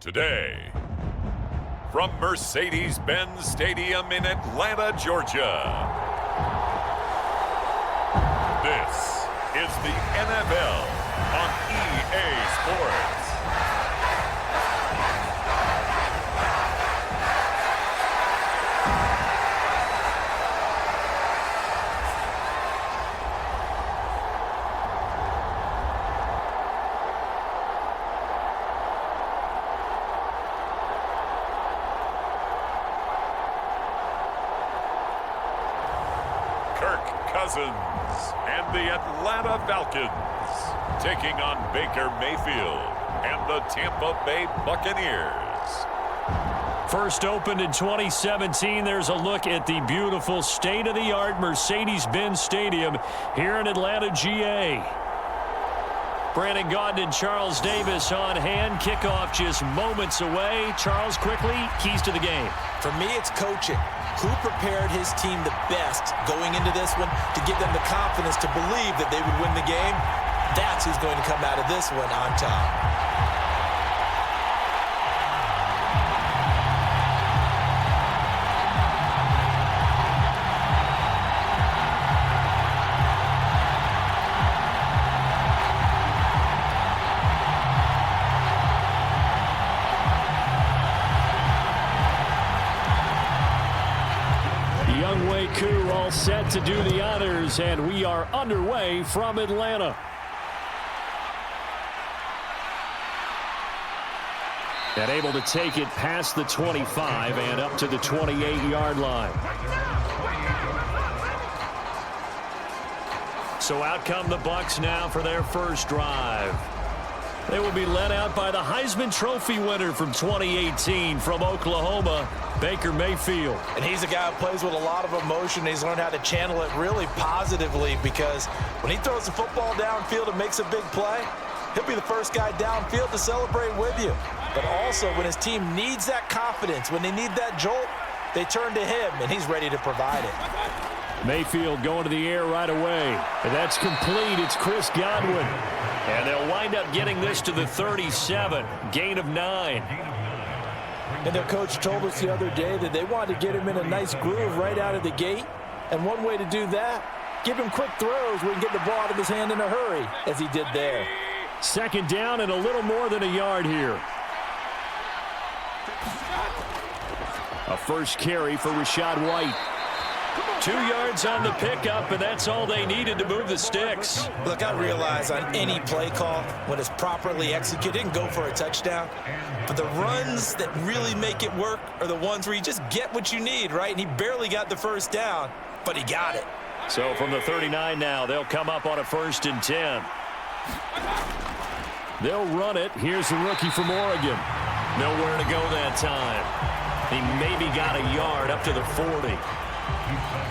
Today, from Mercedes-Benz Stadium in Atlanta, Georgia, this is the NFL on EA Sports. Cousins and the Atlanta Falcons taking on Baker Mayfield and the Tampa Bay Buccaneers. First opened in 2017, there's a look at the beautiful state-of-the-art Mercedes-Benz Stadium here in Atlanta, GA. Brandon Gaudin and Charles Davis on hand. Kickoff just moments away. Charles, quickly, keys to the game. For me, it's coaching. Who prepared his team the best going into this one to give them the confidence to believe that they would win the game? That's who's going to come out of this one on top. All set to do the honors, and we are underway from Atlanta. And able to take it past the 25 and up to the 28-yard line. So out come the Bucs now for their first drive. They will be led out by the Heisman Trophy winner from 2018 from Oklahoma, Baker Mayfield. And he's a guy who plays with a lot of emotion. He's learned how to channel it really positively, because when he throws the football downfield and makes a big play, he'll be the first guy downfield to celebrate with you. But also, when his team needs that confidence, when they need that jolt, they turn to him, and he's ready to provide it. Mayfield going to the air right away. And that's complete. It's Chris Godwin. And they'll wind up getting this to the 37. Gain of 9. And their coach told us the other day that they wanted to get him in a nice groove right out of the gate. And one way to do that, give him quick throws where he can get the ball out of his hand in a hurry, as he did there. Second down and a little more than a yard here. A first carry for Rachaad White. 2 yards on the pickup, and that's all they needed to move the sticks. Look, I realize on any play call, when it's properly executed, and go for a touchdown. But the runs that really make it work are the ones where you just get what you need, right? And he barely got the first down, but he got it. So from the 39 now, they'll come up on a 1st and 10. They'll run it. Here's the rookie from Oregon. Nowhere to go that time. He maybe got a yard up to the 40.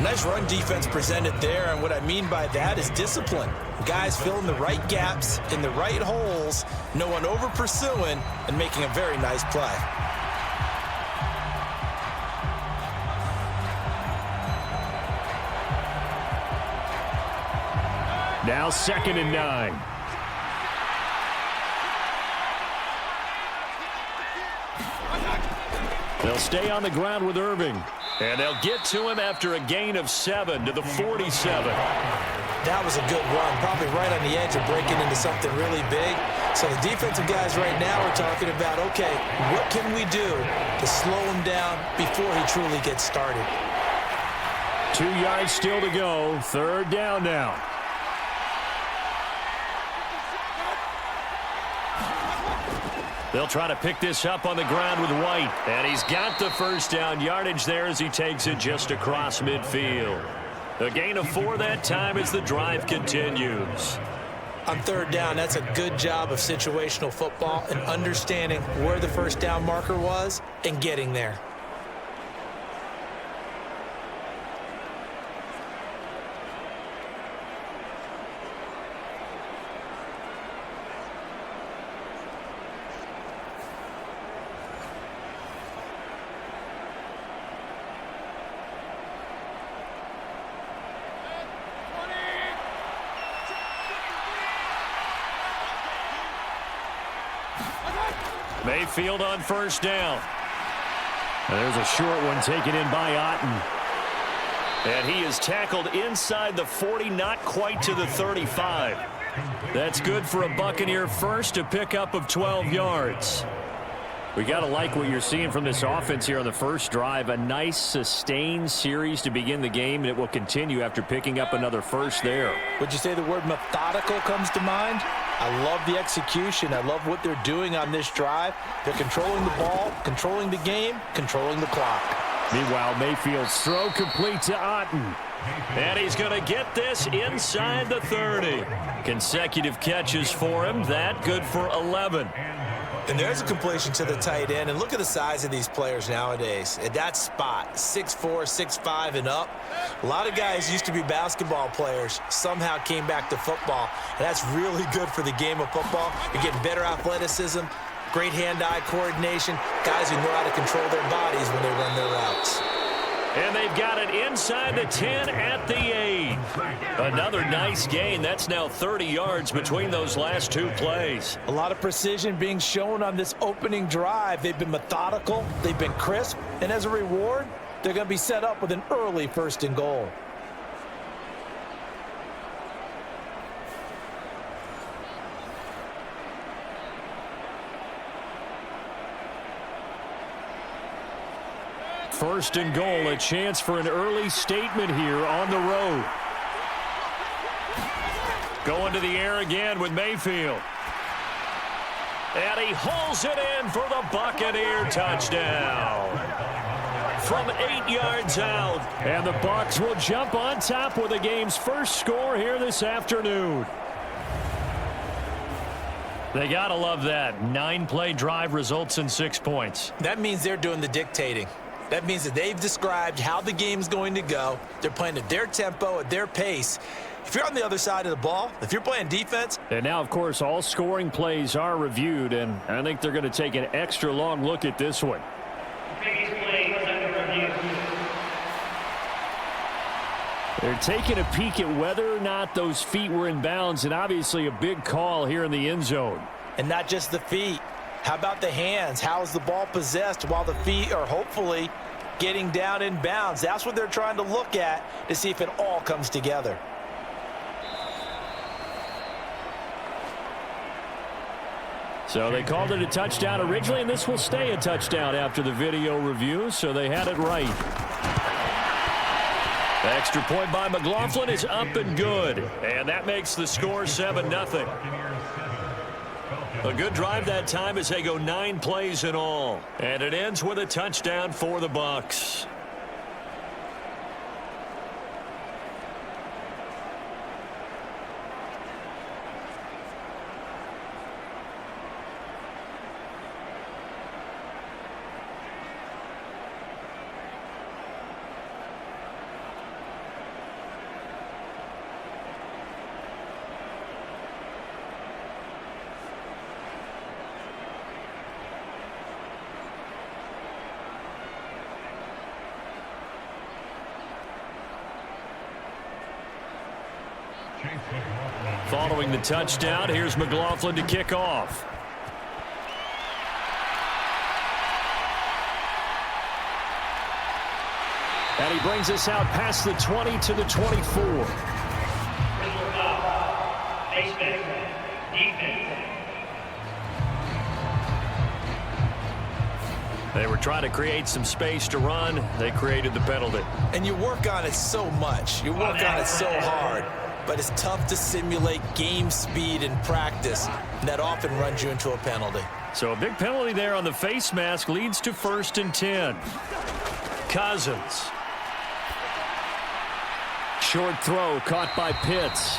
Nice run defense presented there, and what I mean by that is discipline. Guys filling the right gaps in the right holes, no one over pursuing, and making a very nice play. Now 2nd and 9. They'll stay on the ground with Irving. And they'll get to him after a gain of 7 to the 47. That was a good run, probably right on the edge of breaking into something really big. So the defensive guys right now are talking about, okay, what can we do to slow him down before he truly gets started? 2 yards still to go. 3rd down now. They'll try to pick this up on the ground with White. And he's got the first down yardage there as he takes it just across midfield. A gain of 4 that time as the drive continues. On 3rd down, that's a good job of situational football and understanding where the first down marker was and getting there. Mayfield on first down. There's a short one taken in by Otten. And he is tackled inside the 40, not quite to the 35. That's good for a Buccaneer first, a pickup of 12 yards. We got to like what you're seeing from this offense here on the first drive. A nice sustained series to begin the game, and it will continue after picking up another first there. Would you say the word methodical comes to mind? I love the execution. I love what they're doing on this drive. They're controlling the ball, controlling the game, controlling the clock. Meanwhile, Mayfield's throw complete to Otten. And he's going to get this inside the 30. Consecutive catches for him. That good for 11. And there's a completion to the tight end. And look at the size of these players nowadays. At that spot, 6'4", 6'5", and up. A lot of guys used to be basketball players, somehow came back to football. And that's really good for the game of football. You're getting better athleticism, great hand-eye coordination, guys who know how to control their bodies when they run their routes. And they've got it inside the 10 at the 8. Another nice gain. That's now 30 yards between those last two plays. A lot of precision being shown on this opening drive. They've been methodical. They've been crisp. And as a reward, they're going to be set up with an early 1st and goal. First and goal, a chance for an early statement here on the road. Going to the air again with Mayfield. And he hauls it in for the Buccaneer touchdown. From 8 yards out. And the Bucs will jump on top with the game's first score here this afternoon. They got to love that. 9-play drive results in 6 points. That means they're doing the dictating. That means that they've described how the game's going to go. They're playing at their tempo, at their pace. If you're on the other side of the ball, if you're playing defense. And now, of course, all scoring plays are reviewed, and I think they're going to take an extra long look at this one. They're taking a peek at whether or not those feet were in bounds, and obviously a big call here in the end zone. And not just the feet. How about the hands? How is the ball possessed while the feet are hopefully getting down in bounds? That's what they're trying to look at to see if it all comes together. So they called it a touchdown originally, and this will stay a touchdown after the video review, so they had it right. The extra point by McLaughlin is up and good, and that makes the score 7-0. A good drive that time as they go 9 plays in all. And it ends with a touchdown for the Bucs. Following the touchdown, here's McLaughlin to kick off. And he brings us out past the 20 to the 24. They were trying to create some space to run. They created the penalty. And you work on it so much. You work on it so hard. But it's tough to simulate game speed in practice. And that often runs you into a penalty. So a big penalty there on the face mask leads to 1st and 10. Cousins. Short throw caught by Pitts.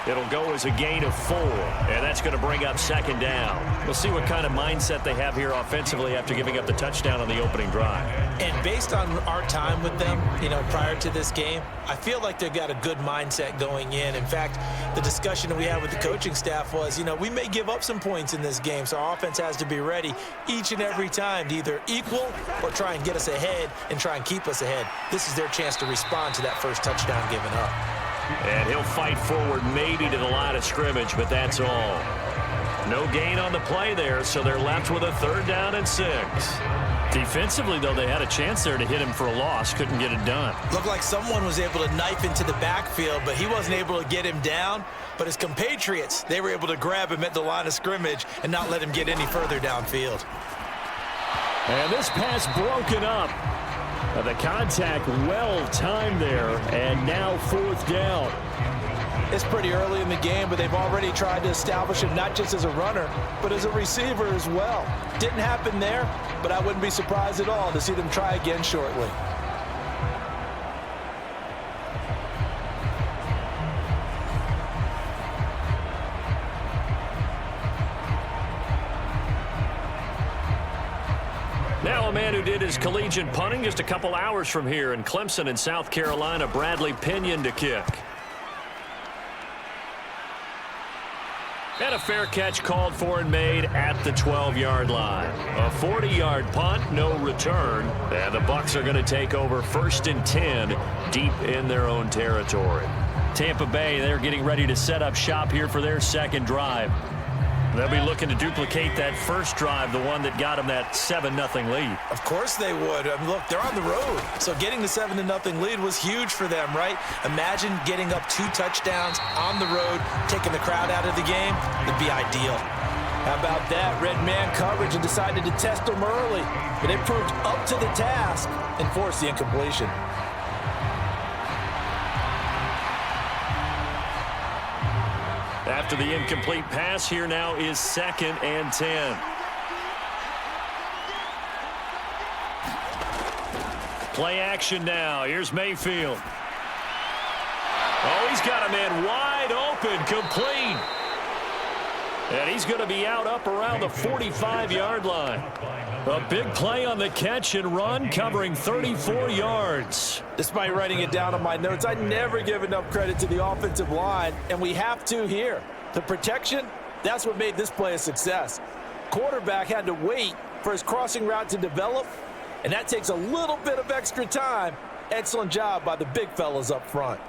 It'll go as a gain of 4, and that's going to bring up 2nd down. We'll see what kind of mindset they have here offensively after giving up the touchdown on the opening drive. And based on our time with them, prior to this game, I feel like they've got a good mindset going in. In fact, the discussion that we had with the coaching staff was, we may give up some points in this game, so our offense has to be ready each and every time to either equal or try and get us ahead and try and keep us ahead. This is their chance to respond to that first touchdown given up. And he'll fight forward maybe to the line of scrimmage, but that's all. No gain on the play there, so they're left with a 3rd down and 6. Defensively, though, they had a chance there to hit him for a loss. Couldn't get it done. Looked like someone was able to knife into the backfield, but he wasn't able to get him down. But his compatriots, they were able to grab him at the line of scrimmage and not let him get any further downfield. And this pass broken up. The contact well timed there, and now 4th down. It's pretty early in the game, but they've already tried to establish him not just as a runner, but as a receiver as well. Didn't happen there, but I wouldn't be surprised at all to see them try again shortly. Now a man who did his collegiate punting just a couple hours from here in Clemson in South Carolina, Bradley Pinion to kick. And a fair catch called for and made at the 12-yard line. A 40-yard punt, no return. And the Bucs are going to take over 1st and 10 deep in their own territory. Tampa Bay, they're getting ready to set up shop here for their 2nd drive. They'll be looking to duplicate that first drive, the one that got them that 7-0 lead. Of course they would. I mean, look, they're on the road. So getting the 7-0 lead was huge for them, right? Imagine getting up 2 touchdowns on the road, taking the crowd out of the game. It'd be ideal. How about that? Red man coverage and decided to test them early. But they proved up to the task and forced the incompletion. After the incomplete pass, here now is 2nd and 10. Play action now. Here's Mayfield. Oh, he's got a man wide open, complete. And he's going to be out up around the 45-yard line. A big play on the catch and run, covering 34 yards. Despite writing it down on my notes, I never give enough credit to the offensive line, and we have to here. The protection, that's what made this play a success. Quarterback had to wait for his crossing route to develop, and that takes a little bit of extra time. Excellent job by the big fellas up front.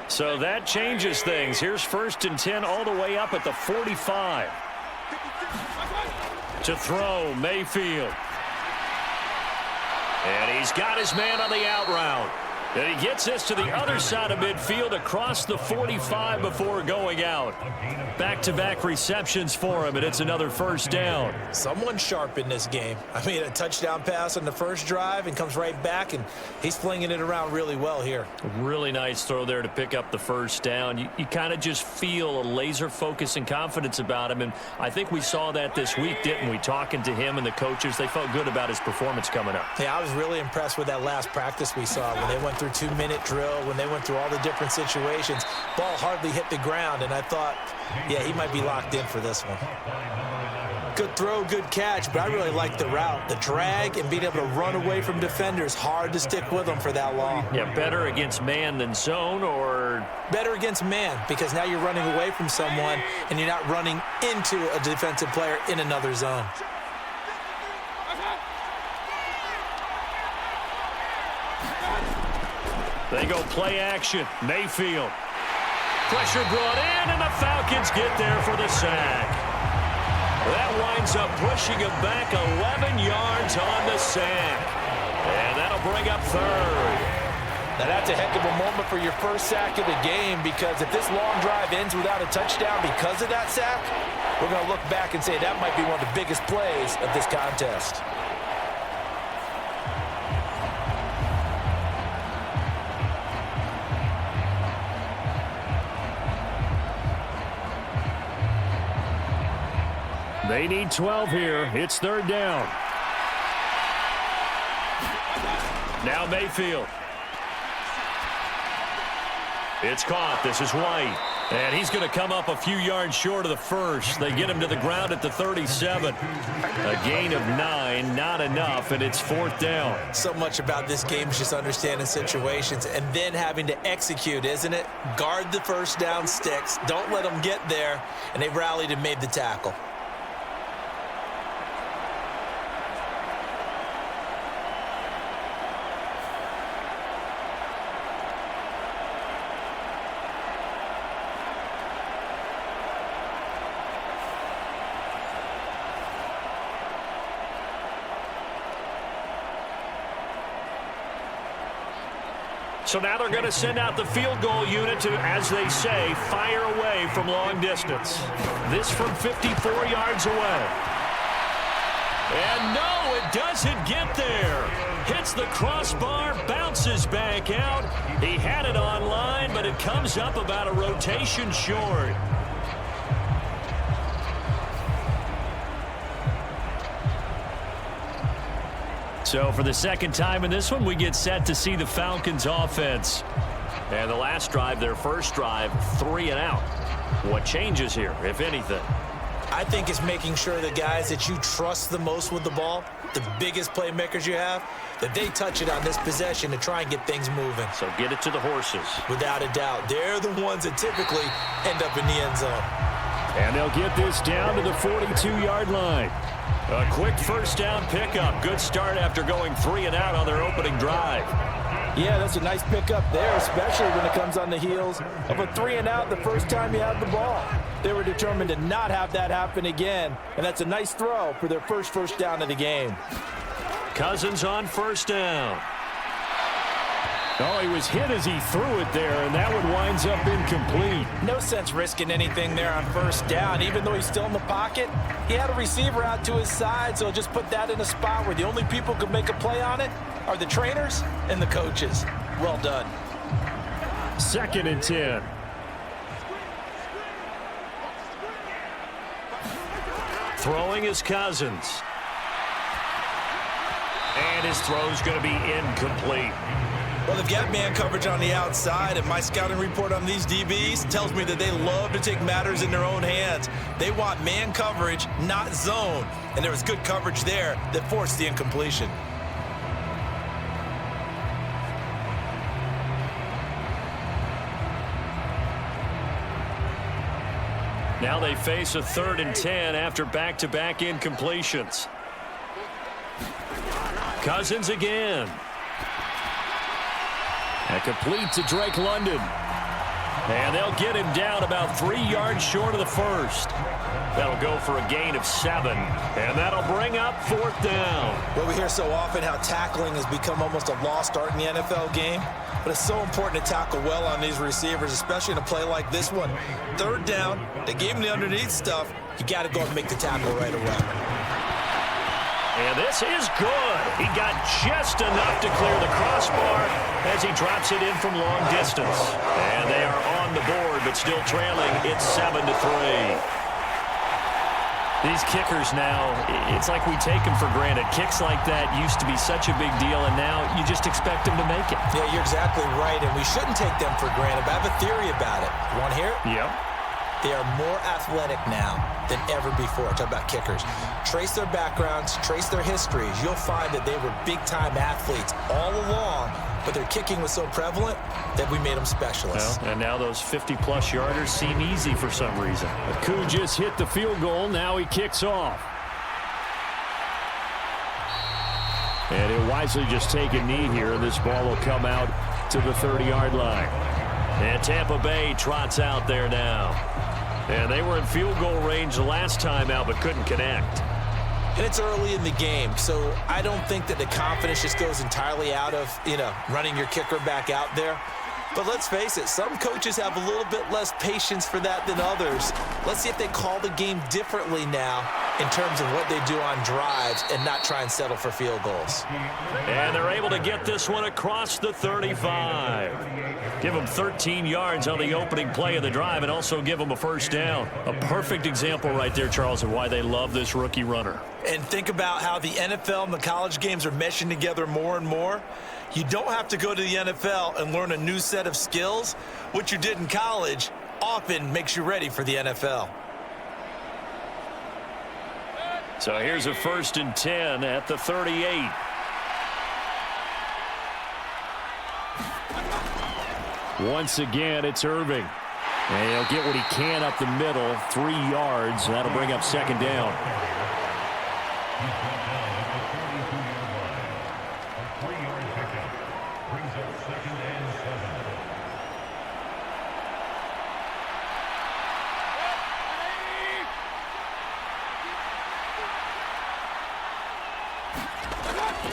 So that changes things. Here's 1st and 10 all the way up at the 45. To throw, Mayfield. And he's got his man on the out route. And he gets this to the other side of midfield across the 45 before going out. Back-to-back receptions for him, and it's another 1st down. Someone sharp in this game. I mean, a touchdown pass on the first drive and comes right back, and he's flinging it around really well here. Really nice throw there to pick up the 1st down. You kind of just feel a laser focus and confidence about him, and I think we saw that this week, didn't we? Talking to him and the coaches, they felt good about his performance coming up. Yeah, I was really impressed with that last practice we saw when they went through 2-minute drill, when they went through all the different situations. Ball hardly hit the ground, and I thought, yeah, he might be locked in for this one. Good throw, good catch, but I really like the route. The drag and being able to run away from defenders, hard to stick with them for that long. Yeah, better against man than zone, or? Better against man, because now you're running away from someone and you're not running into a defensive player in another zone. They go play action. Mayfield. Pressure brought in, and the Falcons get there for the sack. That winds up pushing him back 11 yards on the sack. And that'll bring up 3rd. Now that's a heck of a moment for your first sack of the game, because if this long drive ends without a touchdown because of that sack, we're going to look back and say that might be one of the biggest plays of this contest. They need 12 here. It's 3rd down. Now Mayfield. It's caught. This is White. And he's going to come up a few yards short of the 1st. They get him to the ground at the 37. A gain of 9, not enough, and it's 4th down. So much about this game is just understanding situations and then having to execute, isn't it? Guard the first down sticks. Don't let them get there. And they rallied and made the tackle. So now they're going to send out the field goal unit to, as they say, fire away from long distance. This from 54 yards away. And no, it doesn't get there. Hits the crossbar, bounces back out. He had it on line, but it comes up about a rotation short. So for the second time in this one, we get set to see the Falcons offense. And the last drive, their first drive, 3 and out. What changes here, if anything? I think it's making sure the guys that you trust the most with the ball, the biggest playmakers you have, that they touch it on this possession to try and get things moving. So get it to the horses. Without a doubt. They're the ones that typically end up in the end zone. And they'll get this down to the 42-yard line. A quick first down pickup. Good start after going 3 and out on their opening drive. Yeah, that's a nice pickup there, especially when it comes on the heels of a 3 and out the first time you have the ball. They were determined to not have that happen again, and that's a nice throw for their first down of the game. Cousins on first down. Oh, he was hit as he threw it there, and that one winds up incomplete. No sense risking anything there on first down. Even though he's still in the pocket, he had a receiver out to his side, so just put that in a spot where the only people who can make a play on it are the trainers and the coaches. Well done. 2nd and 10. Throwing is Cousins. And his throw's going to be incomplete. Well, they've got man coverage on the outside, and my scouting report on these DBs tells me that they love to take matters in their own hands. They want man coverage, not zone. And there was good coverage there that forced the incompletion. Now they face a 3rd and 10 after back-to-back incompletions. Cousins again. And complete to Drake London. And they'll get him down about 3 yards short of the first. That'll go for a gain of 7. And that'll bring up 4th down. Well, we hear so often how tackling has become almost a lost art in the NFL game. But it's so important to tackle well on these receivers, especially in a play like this one. 3rd down, they gave him the underneath stuff. You got to go and make the tackle right away. And this is good. He got just enough to clear the crossbar as he drops it in from long distance. And they are on the board, but still trailing. It's 7-3. These kickers now, it's like we take them for granted. Kicks like that used to be such a big deal, and now you just expect them to make it. Yeah, you're exactly right, and we shouldn't take them for granted. But I have a theory about it. You want to hear it? Yep. They are more athletic now than ever before. Talk about kickers. Trace their backgrounds, trace their histories. You'll find that they were big-time athletes all along, but their kicking was so prevalent that we made them specialists. Well, and now those 50-plus yarders seem easy for some reason. Aku just hit the field goal. Now he kicks off. And he'll wisely just take a knee here, and this ball will come out to the 30-yard line. And Tampa Bay trots out there now. And they were in field goal range the last time out, but couldn't connect. And it's early in the game, so I don't think that the confidence just goes entirely out of, running your kicker back out there. But let's face it, some coaches have a little bit less patience for that than others. Let's see if they call the game differently now in terms of what they do on drives and not try and settle for field goals. And they're able to get this one across the 35. Give them 13 yards on the opening play of the drive and also give them a first down. A perfect example right there, Charles, of why they love this rookie runner. And think about how the NFL and the college games are meshing together more and more. You don't have to go to the NFL and learn a new set of skills. What you did in college often makes you ready for the NFL. So here's a 1st and 10 at the 38. Once again, it's Irving. And he'll get what he can up the middle, 3 yards. That'll bring up 2nd down.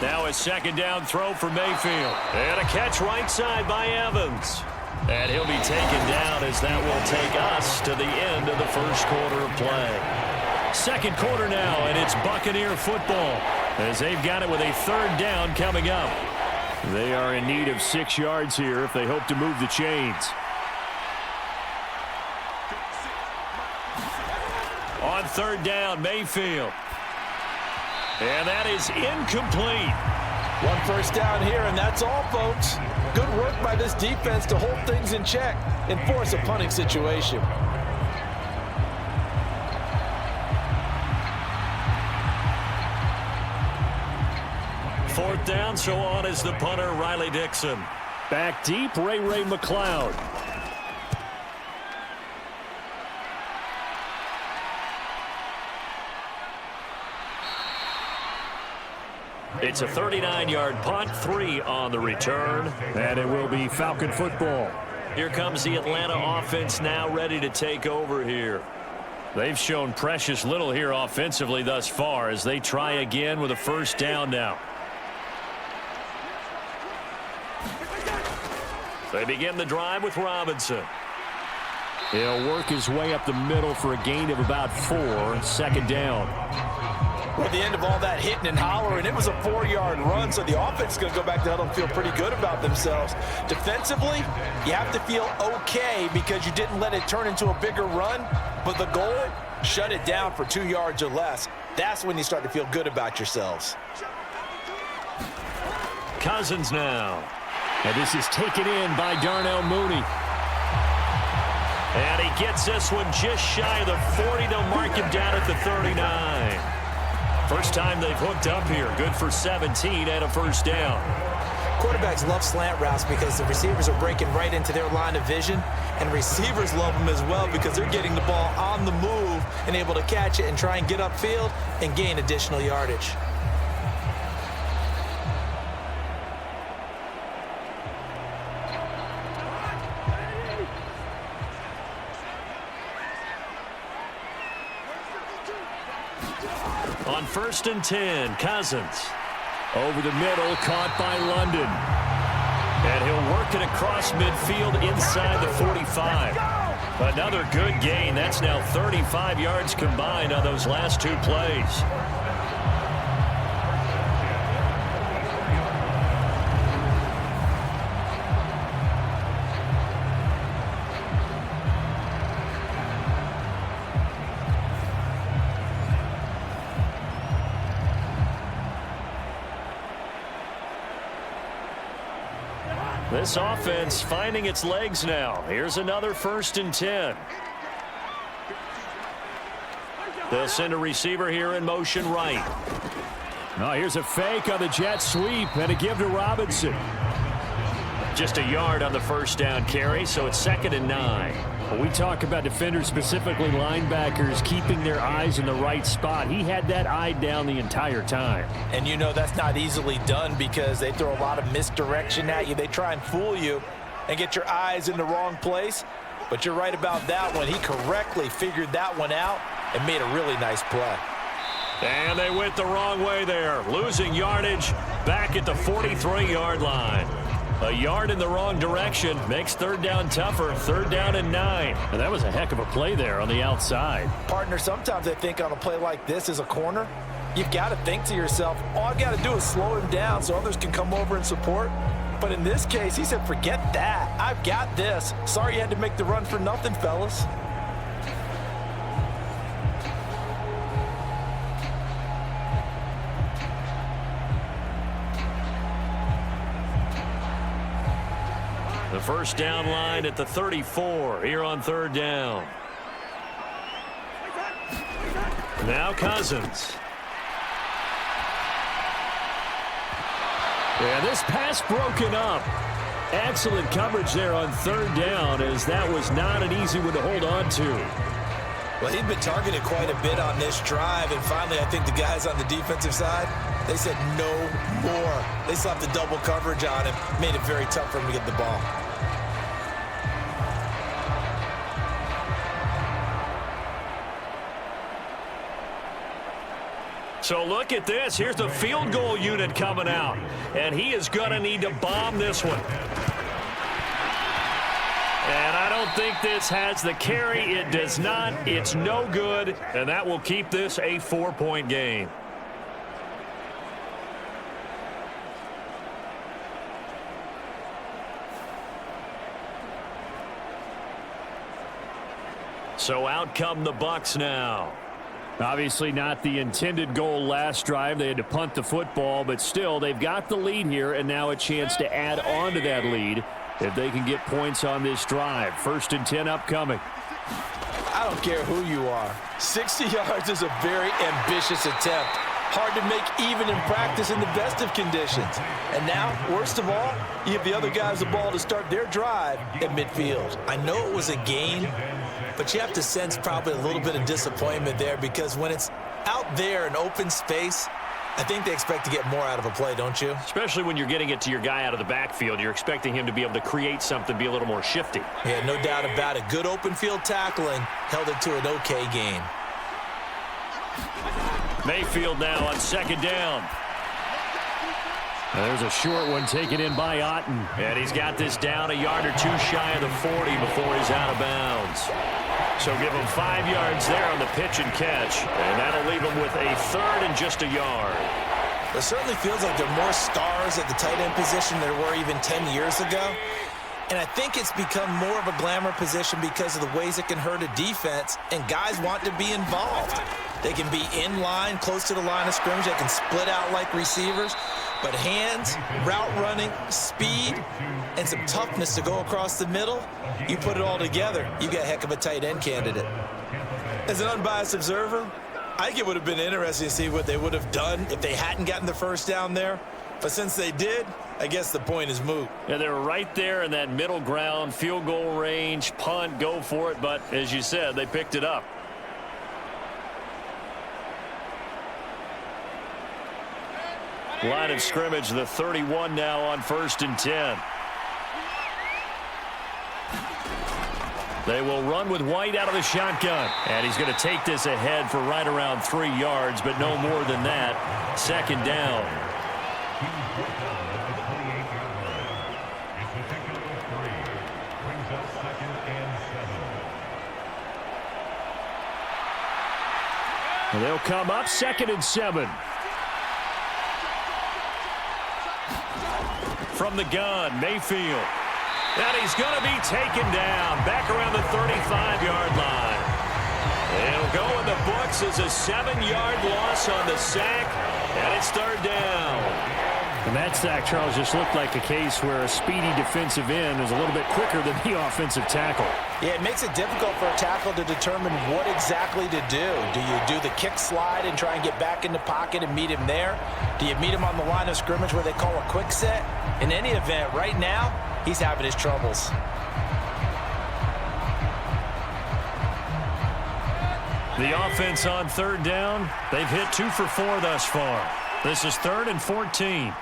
Now a second down throw for Mayfield. And a catch right side by Evans. And he'll be taken down as that will take us to the end of the first quarter of play. Second quarter now, and it's Buccaneer football as they've got it with a third down coming up. They are in need of 6 yards here if they hope to move the chains. On third down, Mayfield. And that is incomplete. 1 first down here, and that's all, folks. Good work by this defense to hold things in check and force a punting situation. Fourth down, so on is the punter, Riley Dixon. Back deep, Ray McLeod. It's a 39-yard punt, 3 on the return, and it will be Falcon football. Here comes the Atlanta offense now ready to take over here. They've shown precious little here offensively thus far as they try again with a first down now. They begin the drive with Robinson. He'll work his way up the middle for a gain of about 4, second down. At the end of all that hitting and hollering, it was a 4-yard run, so the offense is going to go back to huddle and feel pretty good about themselves. Defensively, you have to feel okay because you didn't let it turn into a bigger run, but the goal, shut it down for 2 yards or less. That's when you start to feel good about yourselves. Cousins now. And this is taken in by Darnell Mooney. And he gets this one just shy of the 40. They'll mark him down at the 39. First time they've hooked up here. Good for 17 and a first down. Quarterbacks love slant routes because the receivers are breaking right into their line of vision, and receivers love them as well because they're getting the ball on the move and able to catch it and try and get upfield and gain additional yardage. On 1st and 10, Cousins. Over the middle, caught by London. And he'll work it across midfield inside the 45. Another good gain. That's now 35 yards combined on those last 2 plays. This offense finding its legs now. Here's another 1st and 10. They'll send a receiver here in motion right. Oh, here's a fake on the jet sweep and a give to Robinson. Just a yard on the first down carry, so it's 2nd and 9. When we talk about defenders, specifically linebackers, keeping their eyes in the right spot, he had that eye down the entire time. And you know that's not easily done because they throw a lot of misdirection at you. They try and fool you and get your eyes in the wrong place. But you're right about that one. He correctly figured that one out and made a really nice play. And they went the wrong way there, losing yardage back at the 43-yard line. A yard in the wrong direction makes 3rd down tougher. 3rd down and 9. And that was a heck of a play there on the outside. Partner, sometimes I think on a play like this as a corner, you've got to think to yourself, all I've got to do is slow him down so others can come over and support. But in this case, he said, forget that. I've got this. Sorry you had to make the run for nothing, fellas. The first down line at the 34 here on 3rd down. Now Cousins. And this pass broken up. Excellent coverage there on 3rd down as that was not an easy one to hold on to. Well, he'd been targeted quite a bit on this drive, and finally I think the guys on the defensive side, they said no more. They slapped the double coverage on him, made it very tough for him to get the ball. So look at this. Here's the field goal unit coming out. And he is going to need to bomb this one. And I don't think this has the carry. It does not. It's no good. And that will keep this a 4-point game. So out come the Bucs now. Obviously not the intended goal last drive. They had to punt the football, but still they've got the lead here and now a chance to add on to that lead if they can get points on this drive. 1st and 10 upcoming. I don't care who you are. 60 yards is a very ambitious attempt. Hard to make even in practice in the best of conditions. And now, worst of all, you give the other guys the ball to start their drive at midfield. I know it was a gain, but you have to sense probably a little bit of disappointment there because when it's out there in open space, I think they expect to get more out of a play, don't you? Especially when you're getting it to your guy out of the backfield. You're expecting him to be able to create something, be a little more shifty. Yeah, no doubt about it. Good open field tackling held it to an okay gain. Mayfield now on 2nd down. There's a short one taken in by Otten. And he's got this down a yard or two shy of the 40 before he's out of bounds. So give him 5 yards there on the pitch and catch. And that'll leave him with a 3rd and just a yard. It certainly feels like there are more stars at the tight end position than there were even 10 years ago. And I think it's become more of a glamour position because of the ways it can hurt a defense, and guys want to be involved. They can be in line, close to the line of scrimmage. They can split out like receivers. But hands, route running, speed, and some toughness to go across the middle, you put it all together, you got a heck of a tight end candidate. As an unbiased observer, I think it would have been interesting to see what they would have done if they hadn't gotten the first down there. But since they did, I guess the point is moot. Yeah, they're right there in that middle ground, field goal range, punt, go for it. But as you said, they picked it up. Line of scrimmage, the 31 now on 1st and 10. They will run with White out of the shotgun. And he's going to take this ahead for right around 3 yards, but no more than that. 2nd down. And they'll come up 2nd and 7. From the gun, Mayfield. And he's going to be taken down back around the 35-yard line. It'll go in the books as a 7-yard loss on the sack, and it's 3rd down. And that sack, Charles, just looked like a case where a speedy defensive end is a little bit quicker than the offensive tackle. Yeah, it makes it difficult for a tackle to determine what exactly to do. Do you do the kick slide and try and get back in the pocket and meet him there? Do you meet him on the line of scrimmage where they call a quick set? In any event, right now, he's having his troubles. The offense on 3rd down, they've hit 2 for 4 thus far. This is 3rd and 14.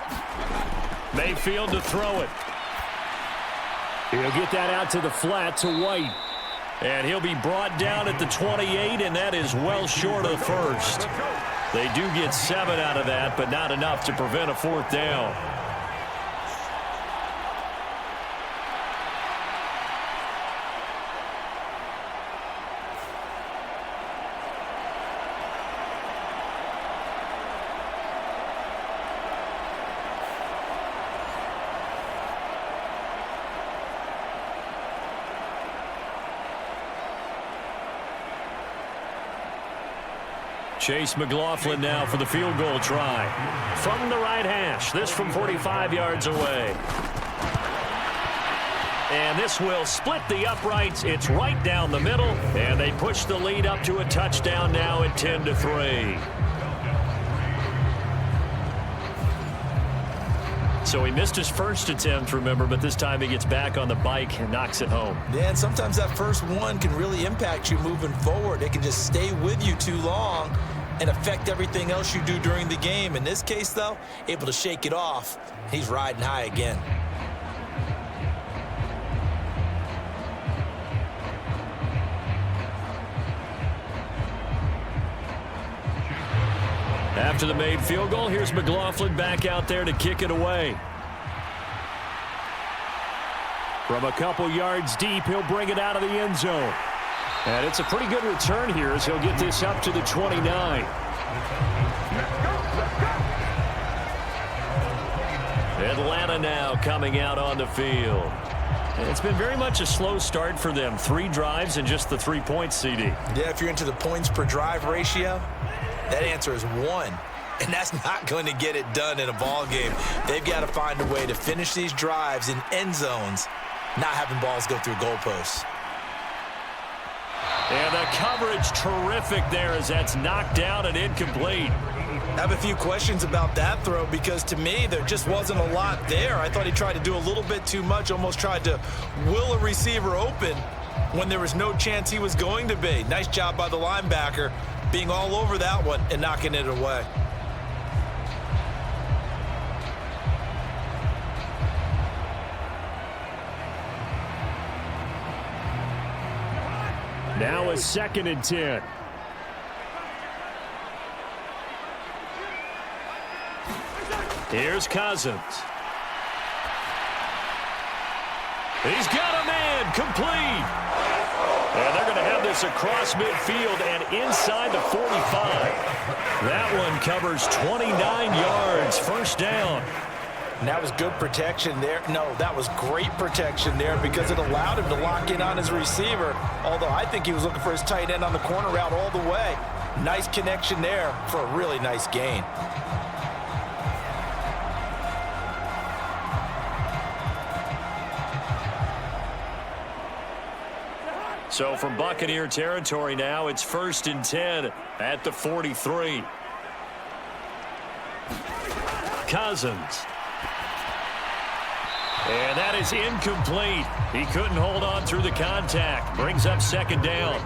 Mayfield to throw it. He'll get that out to the flat to White. And he'll be brought down at the 28, and that is well short of the 1st. They do get 7 out of that, but not enough to prevent a 4th down. Chase McLaughlin now for the field goal try. From the right hash. This from 45 yards away. And this will split the uprights. It's right down the middle. And they push the lead up to a touchdown now at 10-3. So he missed his first attempt, remember, but this time he gets back on the bike and knocks it home. Yeah, and sometimes that first one can really impact you moving forward. It can just stay with you too long and affect everything else you do during the game. In this case, though, able to shake it off. He's riding high again. After the made field goal, here's McLaughlin back out there to kick it away. From a couple yards deep, he'll bring it out of the end zone. And it's a pretty good return here as he'll get this up to the 29. Atlanta now coming out on the field. It's been very much a slow start for them. 3 drives and just the 3 points, CD. Yeah, if you're into the points per drive ratio, that answer is 1. And that's not going to get it done in a ball game. They've got to find a way to finish these drives in end zones, not having balls go through goalposts. And the coverage terrific there as that's knocked down and incomplete. I have a few questions about that throw because to me there just wasn't a lot there. I thought he tried to do a little bit too much, almost tried to will a receiver open when there was no chance he was going to be. Nice job by the linebacker being all over that one and knocking it away. Now a 2nd and 10. Here's Cousins. He's got a man complete. And they're going to have this across midfield and inside the 45. That one covers 29 yards. First down. And that was good protection there. No, that was great protection there because it allowed him to lock in on his receiver. Although I think he was looking for his tight end on the corner route all the way. Nice connection there for a really nice gain. So from Buccaneer territory now, it's 1st and 10 at the 43. Cousins. And that is incomplete. He couldn't hold on through the contact. Brings up 2nd down.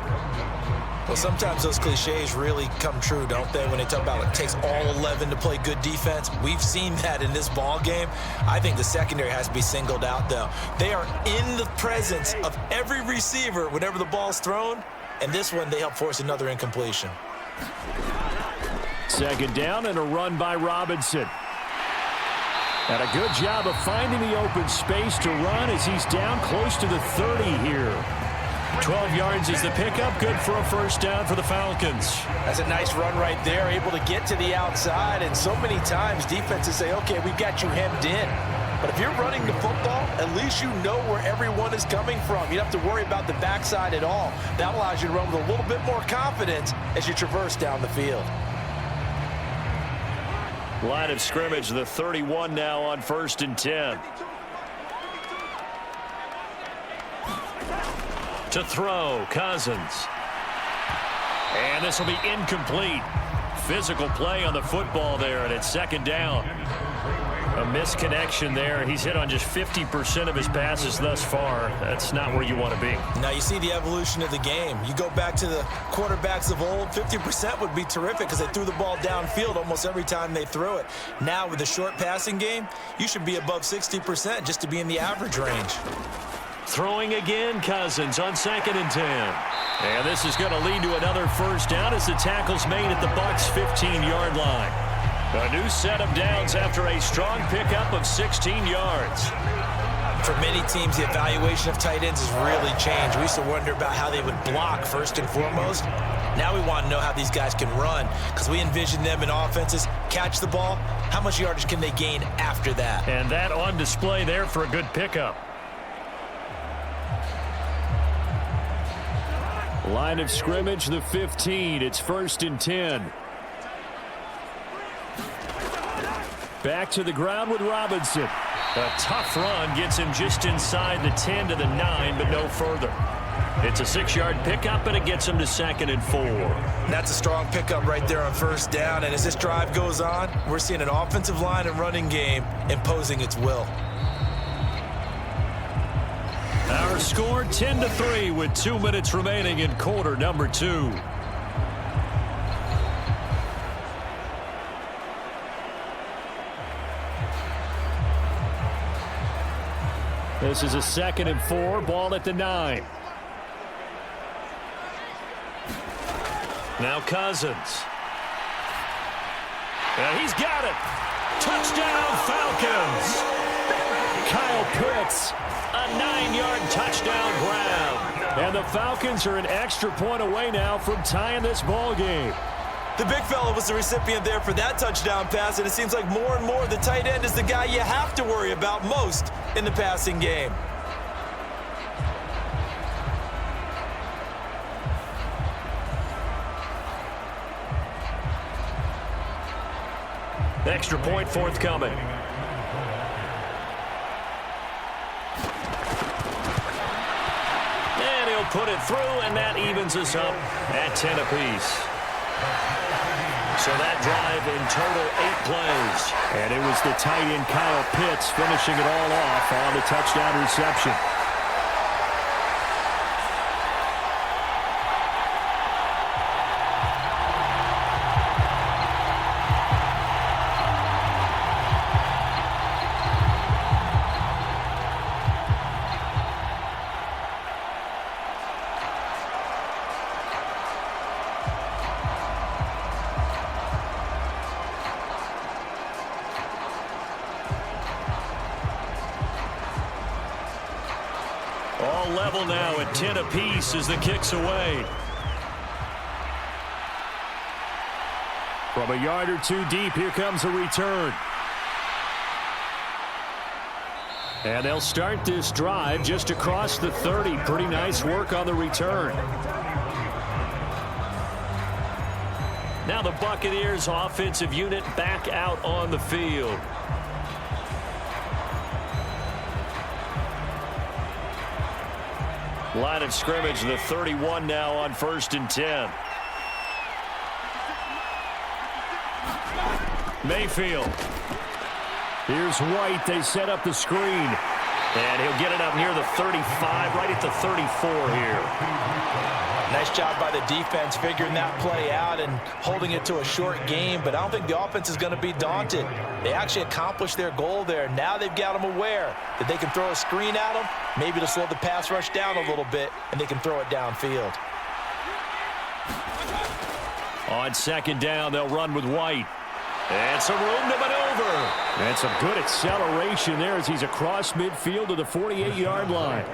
Well, sometimes those cliches really come true, don't they, when they talk about it takes all 11 to play good defense. We've seen that in this ball game. I think the secondary has to be singled out, though. They are in the presence of every receiver whenever the ball's thrown, and this one they help force another incompletion. 2nd down and a run by Robinson. And a good job of finding the open space to run as he's down close to the 30 here. 12 yards is the pickup. Good for a first down for the Falcons. That's a nice run right there, able to get to the outside. And so many times defenses say, okay, we've got you hemmed in. But if you're running the football, at least you know where everyone is coming from. You don't have to worry about the backside at all. That allows you to run with a little bit more confidence as you traverse down the field. Line of scrimmage, the 31 now on 1st and 10. To throw, Cousins. And this will be incomplete. Physical play on the football there, and it's 2nd down. A misconnection there. He's hit on just 50% of his passes thus far. That's not where you want to be. Now you see the evolution of the game. You go back to the quarterbacks of old, 50% would be terrific because they threw the ball downfield almost every time they threw it. Now with the short passing game, you should be above 60% just to be in the average range. Throwing again, Cousins on 2nd and 10. And this is going to lead to another first down as the tackle's made at the Bucs' 15-yard line. A new set of downs after a strong pickup of 16 yards. For many teams, the evaluation of tight ends has really changed. We used to wonder about how they would block first and foremost. Now we want to know how these guys can run because we envision them in offenses, catch the ball. How much yardage can they gain after that? And that on display there for a good pickup. Line of scrimmage, the 15. It's 1st and 10. Back to the ground with Robinson. A tough run gets him just inside the 10 to the 9, but no further. It's a 6-yard pickup, and it gets him to 2nd and 4. That's a strong pickup right there on first down. And as this drive goes on, we're seeing an offensive line and running game imposing its will. Our score 10-3 with 2 minutes remaining in quarter number 2. This is a 2nd and 4, ball at the 9. Now Cousins. And he's got it. Touchdown, Falcons. Kyle Pitts, a 9-yard touchdown grab. And the Falcons are an extra point away now from tying this ball game. The big fella was the recipient there for that touchdown pass, and it seems like more and more the tight end is the guy you have to worry about most in the passing game. Extra point forthcoming. And he'll put it through, and that evens us up at 10 apiece. So that drive in total 8 plays. And it was the tight end Kyle Pitts finishing it all off on the touchdown reception. All level now at 10 apiece as the kick's away. From a yard or two deep, here comes a return. And they'll start this drive just across the 30. Pretty nice work on the return. Now the Buccaneers offensive unit back out on the field. Line of scrimmage, the 31 now on 1st and 10. Mayfield. Here's White. They set up the screen. And he'll get it up near the 35, right at the 34 here. Nice job by the defense figuring that play out and holding it to a short game, but I don't think the offense is going to be daunted. They actually accomplished their goal there. Now they've got them aware that they can throw a screen at them, maybe to slow the pass rush down a little bit, and they can throw it downfield. On 2nd down, they'll run with White. And some room to maneuver. And some good acceleration there as he's across midfield to the 48-yard line.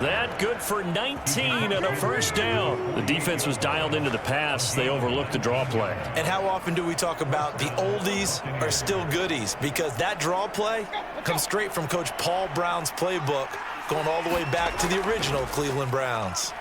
That good for 19 and a 1st down. The defense was dialed into the pass. They overlooked the draw play. And how often do we talk about the oldies are still goodies? Because that draw play comes straight from Coach Paul Brown's playbook, going all the way back to the original Cleveland Browns.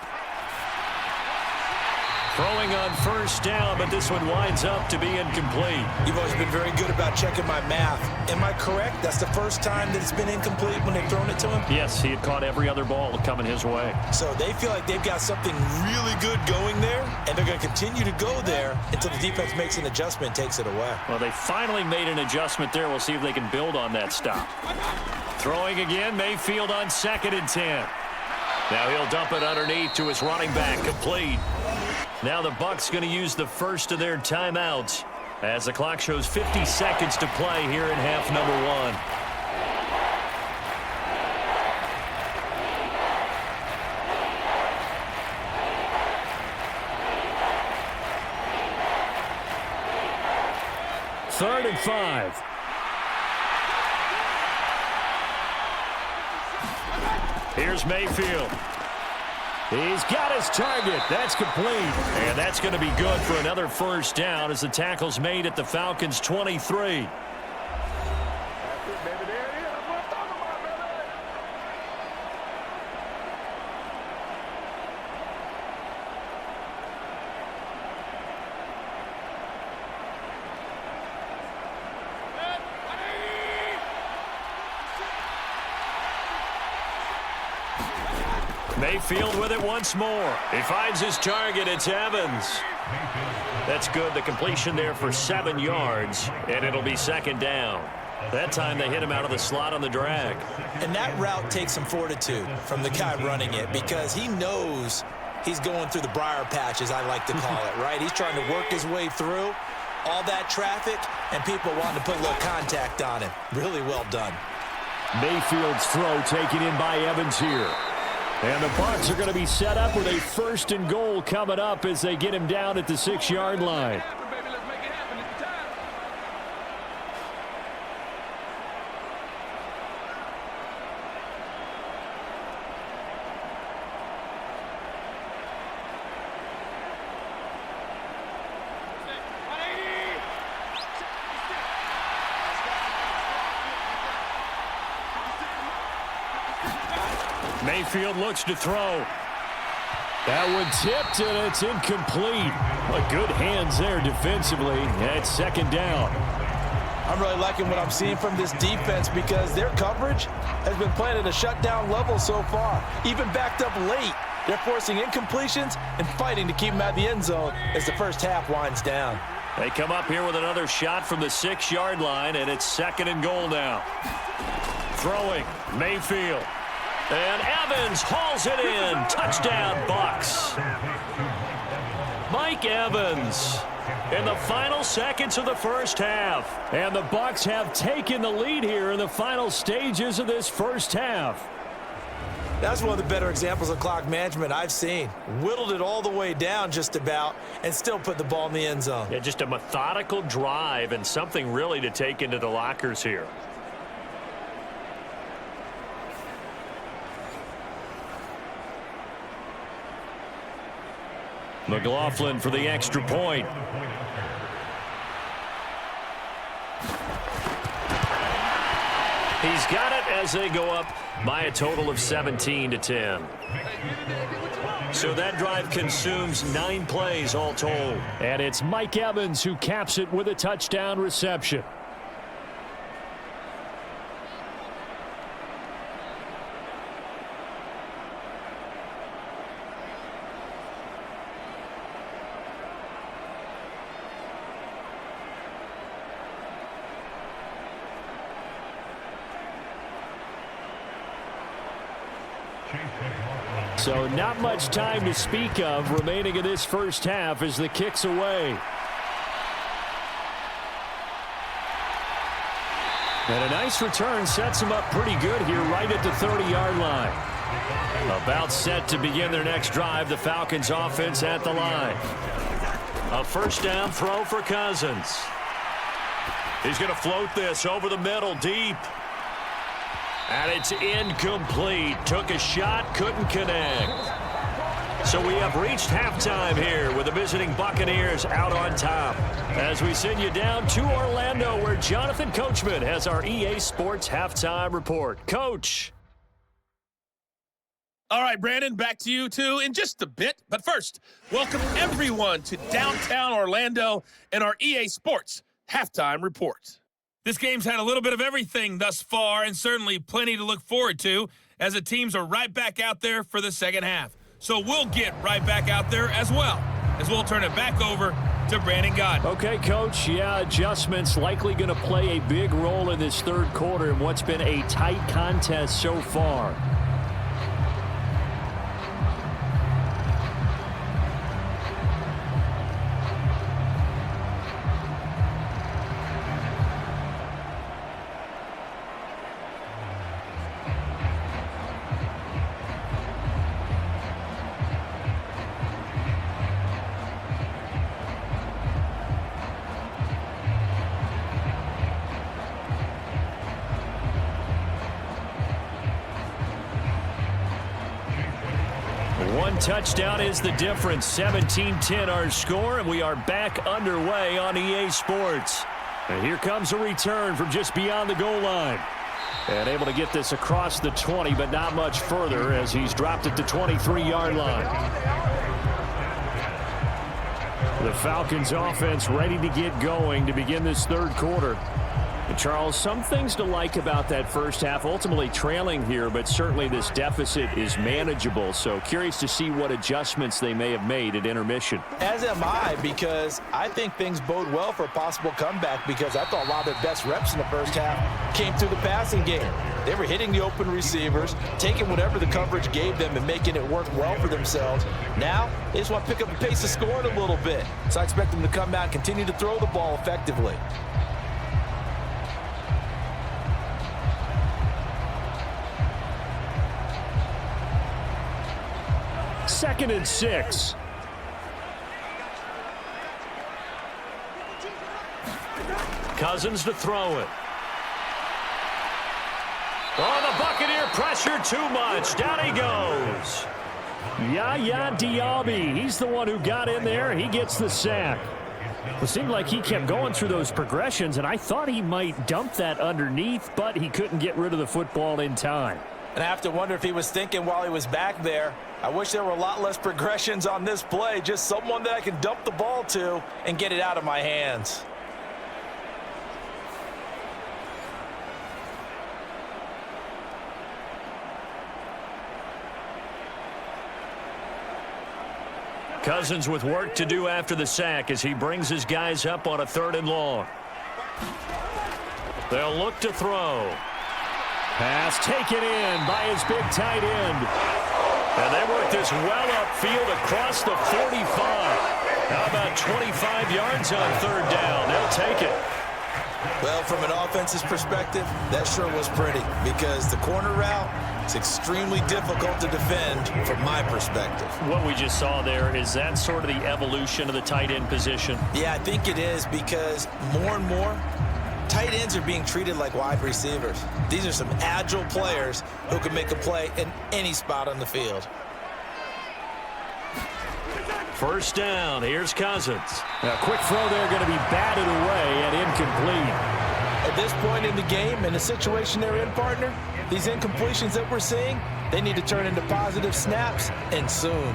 Throwing on 1st down, but this one winds up to be incomplete. You've always been very good about checking my math. Am I correct? That's the first time that it's been incomplete when they've thrown it to him? Yes, he had caught every other ball coming his way. So they feel like they've got something really good going there, and they're going to continue to go there until the defense makes an adjustment and takes it away. Well, they finally made an adjustment there. We'll see if they can build on that stop. Throwing again, Mayfield on 2nd and 10. Now he'll dump it underneath to his running back, complete. Now the Bucs going to use the first of their timeouts as the clock shows 50 seconds to play here in half number 1. Third and 5. Here's Mayfield. He's got his target. That's complete. And that's going to be good for another 1st down as the tackle's made at the Falcons' 23. Mayfield with it once more. He finds his target. It's Evans. That's good. The completion there for 7 yards, and it'll be 2nd down. That time they hit him out of the slot on the drag. And that route takes some fortitude from the guy running it because he knows he's going through the briar patch, as I like to call it, right? He's trying to work his way through all that traffic and people wanting to put a little contact on him. Really well done. Mayfield's throw taken in by Evans here. And the Bucs are going to be set up with a 1st and goal coming up as they get him down at the 6-yard line. Mayfield looks to throw. That one tipped, and it's incomplete. But good hands there defensively at second down. I'm really liking what I'm seeing from this defense because their coverage has been playing at a shutdown level so far. Even backed up late, they're forcing incompletions and fighting to keep them out of the end zone as the first half winds down. They come up here with another shot from the 6-yard line, and it's 2nd and goal now. Throwing, Mayfield. And Evans hauls it in. Touchdown, Bucs. Mike Evans in the final seconds of the first half. And the Bucs have taken the lead here in the final stages of this first half. That's one of the better examples of clock management I've seen. Whittled it all the way down just about and still put the ball in the end zone. Yeah, just a methodical drive and something really to take into the lockers here. McLaughlin for the extra point. He's got it as they go up by a total of 17-10. So that drive consumes 9 plays all told. And it's Mike Evans who caps it with a touchdown reception. So not much time to speak of remaining in this first half as the kick's away. And a nice return sets them up pretty good here right at the 30-yard line. About set to begin their next drive, the Falcons offense at the line. A first down throw for Cousins. He's going to float this over the middle deep. And it's incomplete. Took a shot, couldn't connect. So we have reached halftime here with the visiting Buccaneers out on top. As we send you down to Orlando where Jonathan Coachman has our EA Sports Halftime Report. Coach. All right, Brandon, back to you two in just a bit. But first, welcome everyone to downtown Orlando and our EA Sports Halftime Report. This game's had a little bit of everything thus far and certainly plenty to look forward to as the teams are right back out there for the second half. So we'll get right back out there as well as we'll turn it back over to Brandon Godden. Okay, Coach. Yeah, adjustments likely going to play a big role in this third quarter in what's been a tight contest so far. One touchdown is the difference. 17-10 our score, and we are back underway on EA Sports. And here comes a return from just beyond the goal line. And able to get this across the 20, but not much further as he's dropped at the 23-yard line. The Falcons offense ready to get going to begin this third quarter. And Charles, some things to like about that first half. Ultimately trailing here, but certainly this deficit is manageable. So curious to see what adjustments they may have made at intermission. As am I, because I think things bode well for a possible comeback because I thought a lot of their best reps in the first half came through the passing game. They were hitting the open receivers, taking whatever the coverage gave them and making it work well for themselves. Now, they just want to pick up the pace of scoring a little bit. So I expect them to come out and continue to throw the ball effectively. Second and 6. Cousins to throw it. Oh, the Buccaneer pressure too much. Down he goes. Yaya Diaby, he's the one who got in there. He gets the sack. It seemed like he kept going through those progressions, and I thought he might dump that underneath, but he couldn't get rid of the football in time. And I have to wonder if he was thinking while he was back there, I wish there were a lot less progressions on this play, just someone that I can dump the ball to and get it out of my hands. Cousins with work to do after the sack as he brings his guys up on a 3rd and long. They'll look to throw. Pass taken in by his big tight end. And they work this well upfield across the 45. How about 25 yards on 3rd down? They'll take it. Well, from an offense's perspective, that sure was pretty because the corner route is extremely difficult to defend from my perspective. What we just saw there, is that sort of the evolution of the tight end position? Yeah, I think it is because more and more, tight ends are being treated like wide receivers. These are some agile players who can make a play in any spot on the field. 1st down. Here's Cousins. A quick throw there, going to be batted away and incomplete. At this point in the game, in the situation they're in, partner, these incompletions that we're seeing, they need to turn into positive snaps, and soon.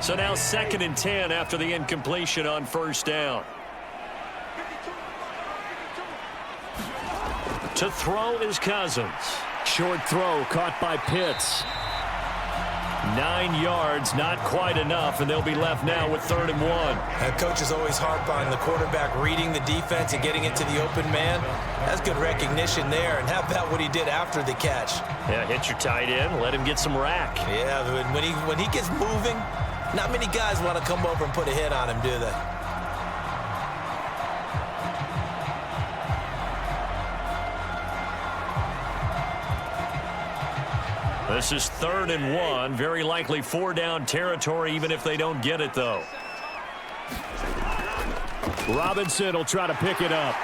So now 2nd and 10 after the incompletion on 1st down. To throw is Cousins. Short throw caught by Pitts. 9 yards, not quite enough, and they'll be left now with 3rd and 1. That coach is always harp on the quarterback reading the defense and getting it to the open man. That's good recognition there, and how about what he did after the catch? Yeah, hit your tight end, let him get some rack. Yeah, when he gets moving, not many guys want to come over and put a hit on him, do they? This is 3rd and 1. Very likely 4-down territory, even if they don't get it, though. Robinson will try to pick it up.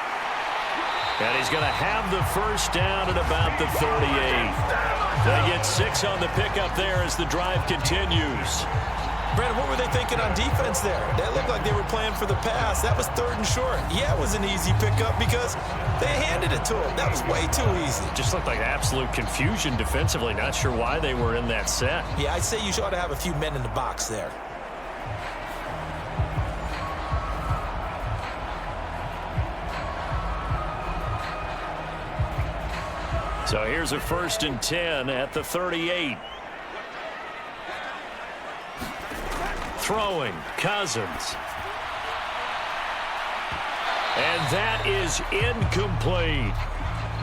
And he's going to have the 1st down at about the 38. They get 6 on the pickup there as the drive continues. Brandon, what were they thinking on defense there? That looked like they were playing for the pass. That was 3rd and short. Yeah, it was an easy pickup because they handed it to him. That was way too easy. Just looked like absolute confusion defensively. Not sure why they were in that set. Yeah, I'd say you ought to have a few men in the box there. So here's a 1st and 10 at the 38. Throwing, Cousins. And that is incomplete.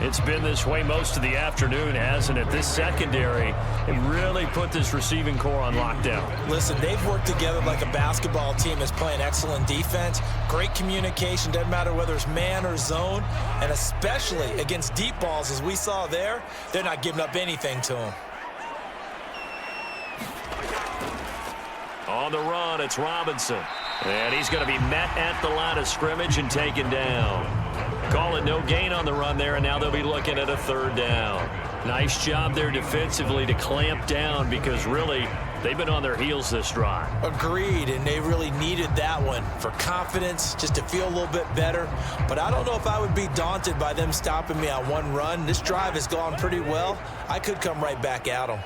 It's been this way most of the afternoon, hasn't it? This secondary, it really put this receiving core on lockdown. Listen, they've worked together like a basketball team that's playing excellent defense. Great communication, doesn't matter whether it's man or zone. And especially against deep balls, as we saw there, they're not giving up anything to them. On the run, it's Robinson. And he's going to be met at the line of scrimmage and taken down. Call it no gain on the run there, and now they'll be looking at a 3rd down. Nice job there defensively to clamp down because really they've been on their heels this drive. Agreed, and they really needed that one for confidence, just to feel a little bit better. But I don't know if I would be daunted by them stopping me on one run. This drive has gone pretty well. I could come right back at them.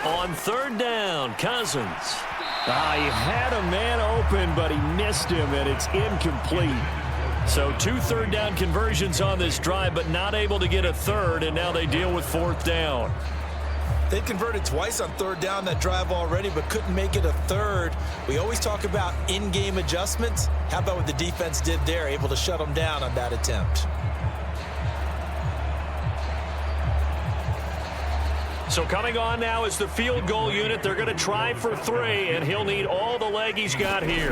On 3rd down, Cousins. He had a man open, but he missed him, and it's incomplete. So 2 3rd down conversions on this drive, but not able to get a 3rd, and now they deal with 4th down. They converted twice on 3rd down that drive already, but couldn't make it a 3rd. We always talk about in-game adjustments. How about what the defense did there, able to shut them down on that attempt? So coming on now is the field goal unit. They're going to try for 3, and he'll need all the leg he's got here.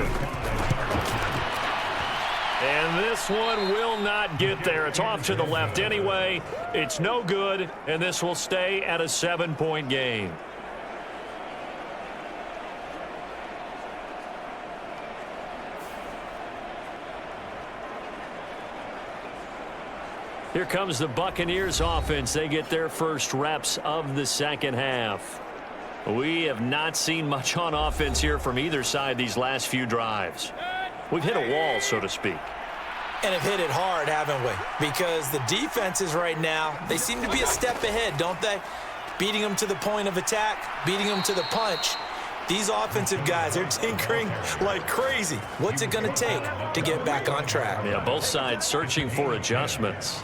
And this one will not get there. It's off to the left anyway. It's no good, and this will stay at a 7-point game. Here comes the Buccaneers offense. They get their first reps of the 2nd half. We have not seen much on offense here from either side these last few drives. we've hit a wall, so to speak. And have hit it hard, haven't we? Because the defenses right now, they seem to be a step ahead, don't they? Beating them to the point of attack, beating them to the punch. These offensive guys, they're tinkering like crazy. What's it going to take to get back on track? Yeah, both sides searching for adjustments.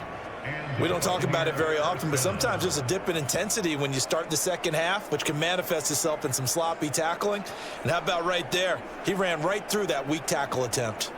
We don't talk about it very often, but sometimes there's a dip in intensity when you start the second half, which can manifest itself in some sloppy tackling. And how about right there? He ran right through that weak tackle attempt.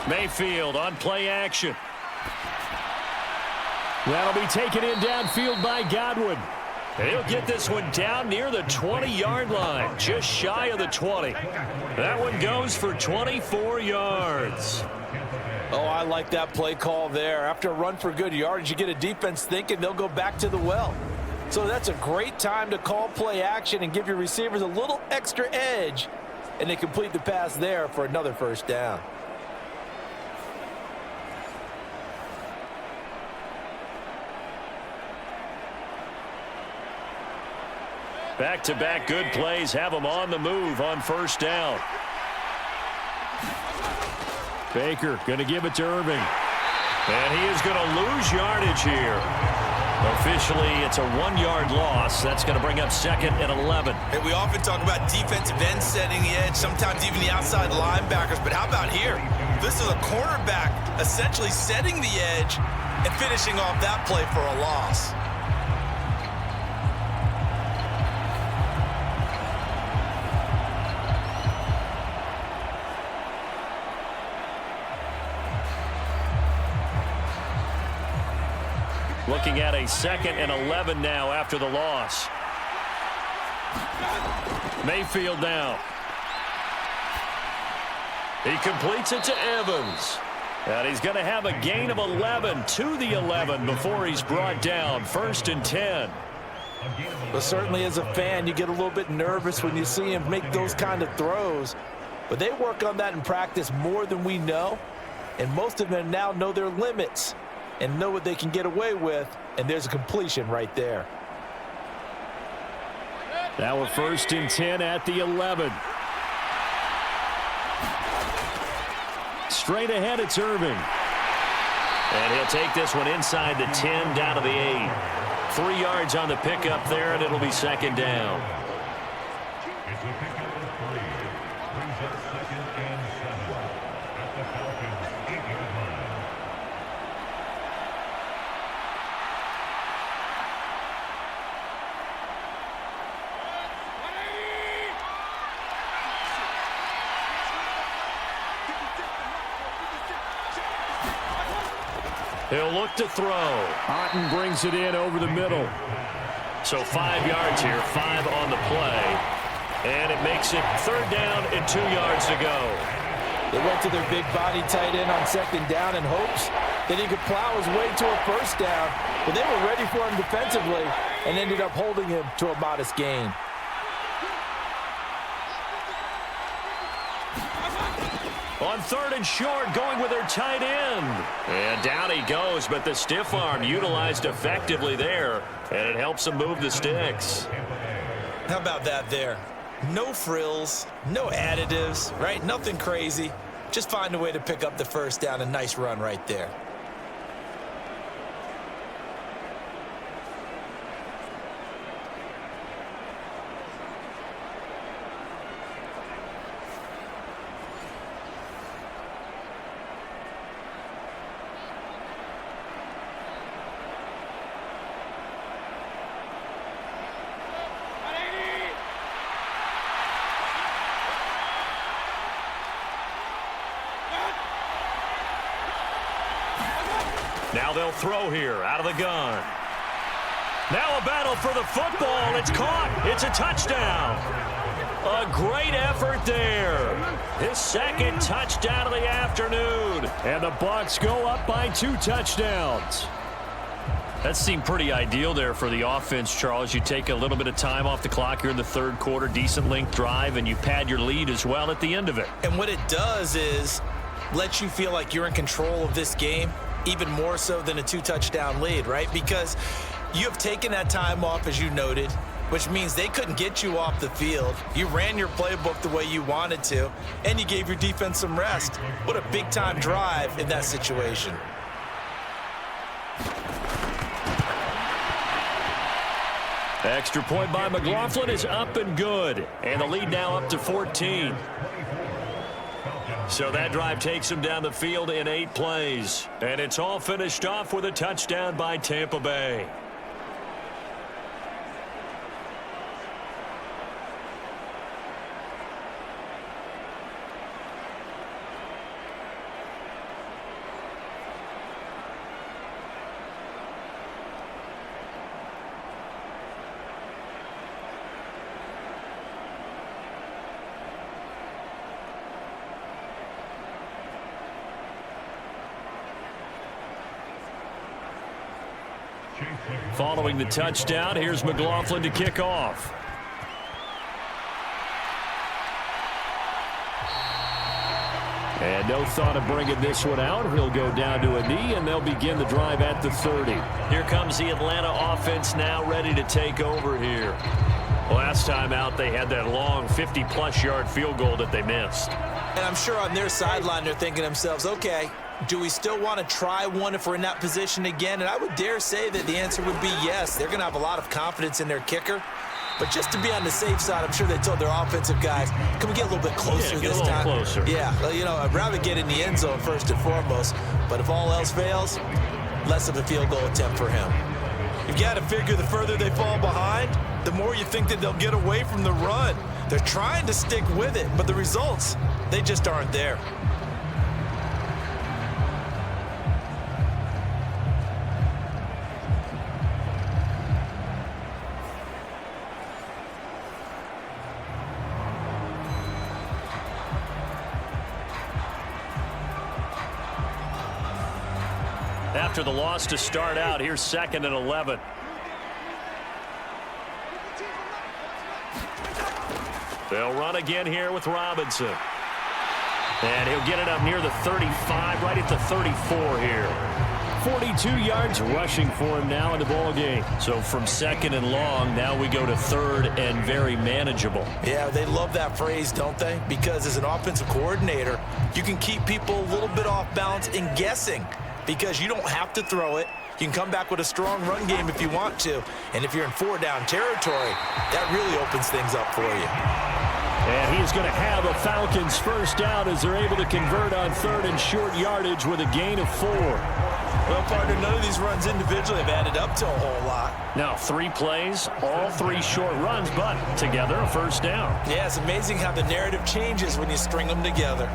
Mayfield on play action. That'll be taken in downfield by Godwin. And he'll get this one down near the 20-yard line, just shy of the 20. That one goes for 24 yards. Oh, I like that play call there. After a run for good yardage, you get a defense thinking they'll go back to the well. So that's a great time to call play action and give your receivers a little extra edge. And they complete the pass there for another first down. Back-to-back good plays have them on the move on first down. Baker going to give it to Irving. And he is going to lose yardage here. Officially, it's a 1-yard loss. That's going to bring up 2nd and 11. And we often talk about defensive ends setting the edge, sometimes even the outside linebackers. But how about here? This is a cornerback essentially setting the edge and finishing off that play for a loss. Looking at a 2nd and 11 now after the loss. Mayfield now. He completes it to Evans. And he's going to have a gain of 11 to the 11 before he's brought down. 1st and 10. Well, certainly as a fan, you get a little bit nervous when you see him make those kind of throws. But they work on that in practice more than we know. And most of them now know their limits and know what they can get away with, and there's a completion right there. Now we're 1st and 10 at the 11. Straight ahead, it's Irving. And he'll take this one inside the 10, down to the 8. 3 yards on the pickup there, and it'll be 2nd down. He'll look to throw. Otten brings it in over the middle. So 5 yards here, 5 on the play. And it makes it 3rd down and 2 yards to go. They went to their big body tight end on 2nd down in hopes that he could plow his way to a 1st down. But they were ready for him defensively and ended up holding him to a modest gain. On 3rd and short, going with their tight end. And down he goes, but the stiff arm utilized effectively there, and it helps him move the sticks. How about that there? No frills, no additives, right? Nothing crazy. Just find a way to pick up the 1st down. A nice run right there. Now they'll throw here out of the gun. Now a battle for the football. It's caught. It's a touchdown. A great effort there. His second touchdown of the afternoon. And the Bucs go up by 2 touchdowns. That seemed pretty ideal there for the offense, Charles. You take a little bit of time off the clock here in the third quarter, decent length drive, and you pad your lead as well at the end of it. And what it does is let you feel like you're in control of this game, even more so than a 2-touchdown lead, right? Because you have taken that time off, as you noted, which means they couldn't get you off the field. You ran your playbook the way you wanted to, and you gave your defense some rest. What a big-time drive in that situation. Extra point by McLaughlin is up and good. And the lead now up to 14. So that drive takes them down the field in 8 plays. And it's all finished off with a touchdown by Tampa Bay. Following the touchdown, here's McLaughlin to kick off. And no thought of bringing this one out. He'll go down to a knee, and they'll begin the drive at the 30. Here comes the Atlanta offense now ready to take over here. Last time out, they had that long 50-plus yard field goal that they missed. And I'm sure on their sideline, they're thinking to themselves, okay, do we still want to try one if we're in that position again? And I would dare say that the answer would be yes. They're going to have a lot of confidence in their kicker. But just to be on the safe side, I'm sure they told their offensive guys, can we get a little bit closer this time? Closer. Yeah, well, you know, I'd rather get in the end zone first and foremost. But if all else fails, less of a field goal attempt for him. You've got to figure the further they fall behind, the more you think that they'll get away from the run. They're trying to stick with it, but the results, they just aren't there. After the loss to start out, here's 2nd and 11. They'll run again here with Robinson. And he'll get it up near the 35, right at the 34 here. 42 yards rushing for him now in the ball game. So from 2nd and long, now we go to 3rd and very manageable. Yeah, they love that phrase, don't they? Because as an offensive coordinator, you can keep people a little bit off balance and guessing. Because you don't have to throw it. You can come back with a strong run game if you want to. And if you're in 4-down territory, that really opens things up for you. And he's going to have a Falcons first down as they're able to convert on 3rd and short yardage with a gain of 4. Well, partner, none of these runs individually have added up to a whole lot. Now 3 plays, all 3 short runs, but together a first down. Yeah, it's amazing how the narrative changes when you string them together.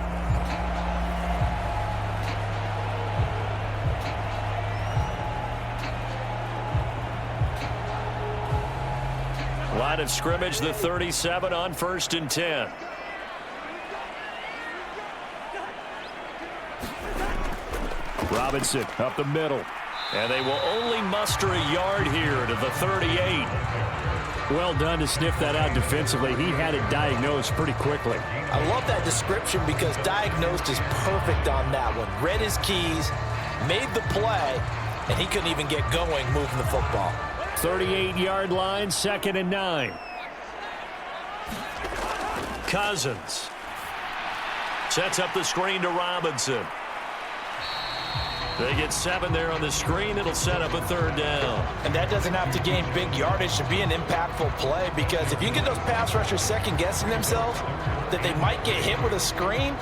Line of scrimmage, the 37 on 1st and 10. Robinson up the middle. And they will only muster a yard here to the 38. Well done to sniff that out defensively. He had it diagnosed pretty quickly. I love that description because diagnosed is perfect on that one. Read his keys, made the play, and he couldn't even get going moving the football. 38-yard line, 2nd and 9. Cousins sets up the screen to Robinson. They get 7 there on the screen. It'll set up a 3rd down. And that doesn't have to gain big yardage to be an impactful play, because if you can get those pass rushers second-guessing themselves that they might get hit with a screen,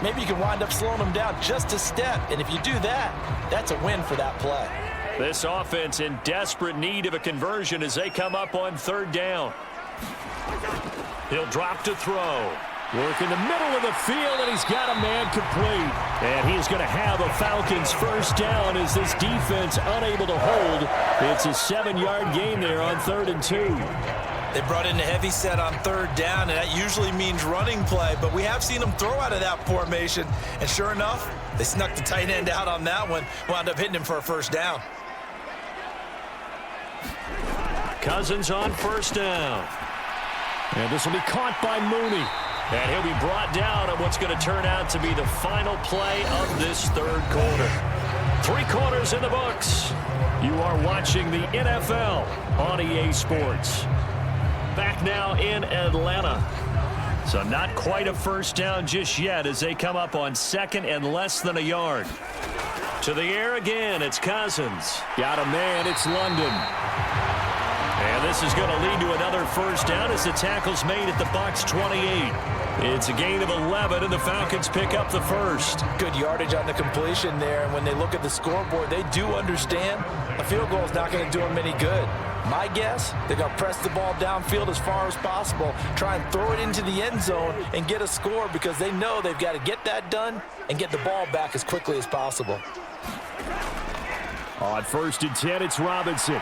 maybe you can wind up slowing them down just a step. And if you do that, that's a win for that play. This offense in desperate need of a conversion as they come up on 3rd down. He'll drop to throw. Work in the middle of the field, and he's got a man complete. And he's going to have a Falcons first down as this defense unable to hold. It's a 7-yard gain there on 3rd and 2. They brought in a heavy set on third down, and that usually means running play, but we have seen them throw out of that formation, and sure enough, they snuck the tight end out on that one, wound up hitting him for a first down. Cousins on first down. And this will be caught by Mooney. And he'll be brought down at what's going to turn out to be the final play of this third quarter. 3 quarters in the books. You are watching the NFL on EA Sports. Back now in Atlanta. So not quite a first down just yet as they come up on second and less than a yard. To the air again, it's Cousins. Got a man, it's London. And this is going to lead to another first down as the tackle's made at the Bucs 28. It's a gain of 11, and the Falcons pick up the first. Good yardage on the completion there, and when they look at the scoreboard, they do understand a field goal is not going to do them any good. My guess, they're going to press the ball downfield as far as possible, try and throw it into the end zone and get a score because they know they've got to get that done and get the ball back as quickly as possible. On first and 10, it's Robinson.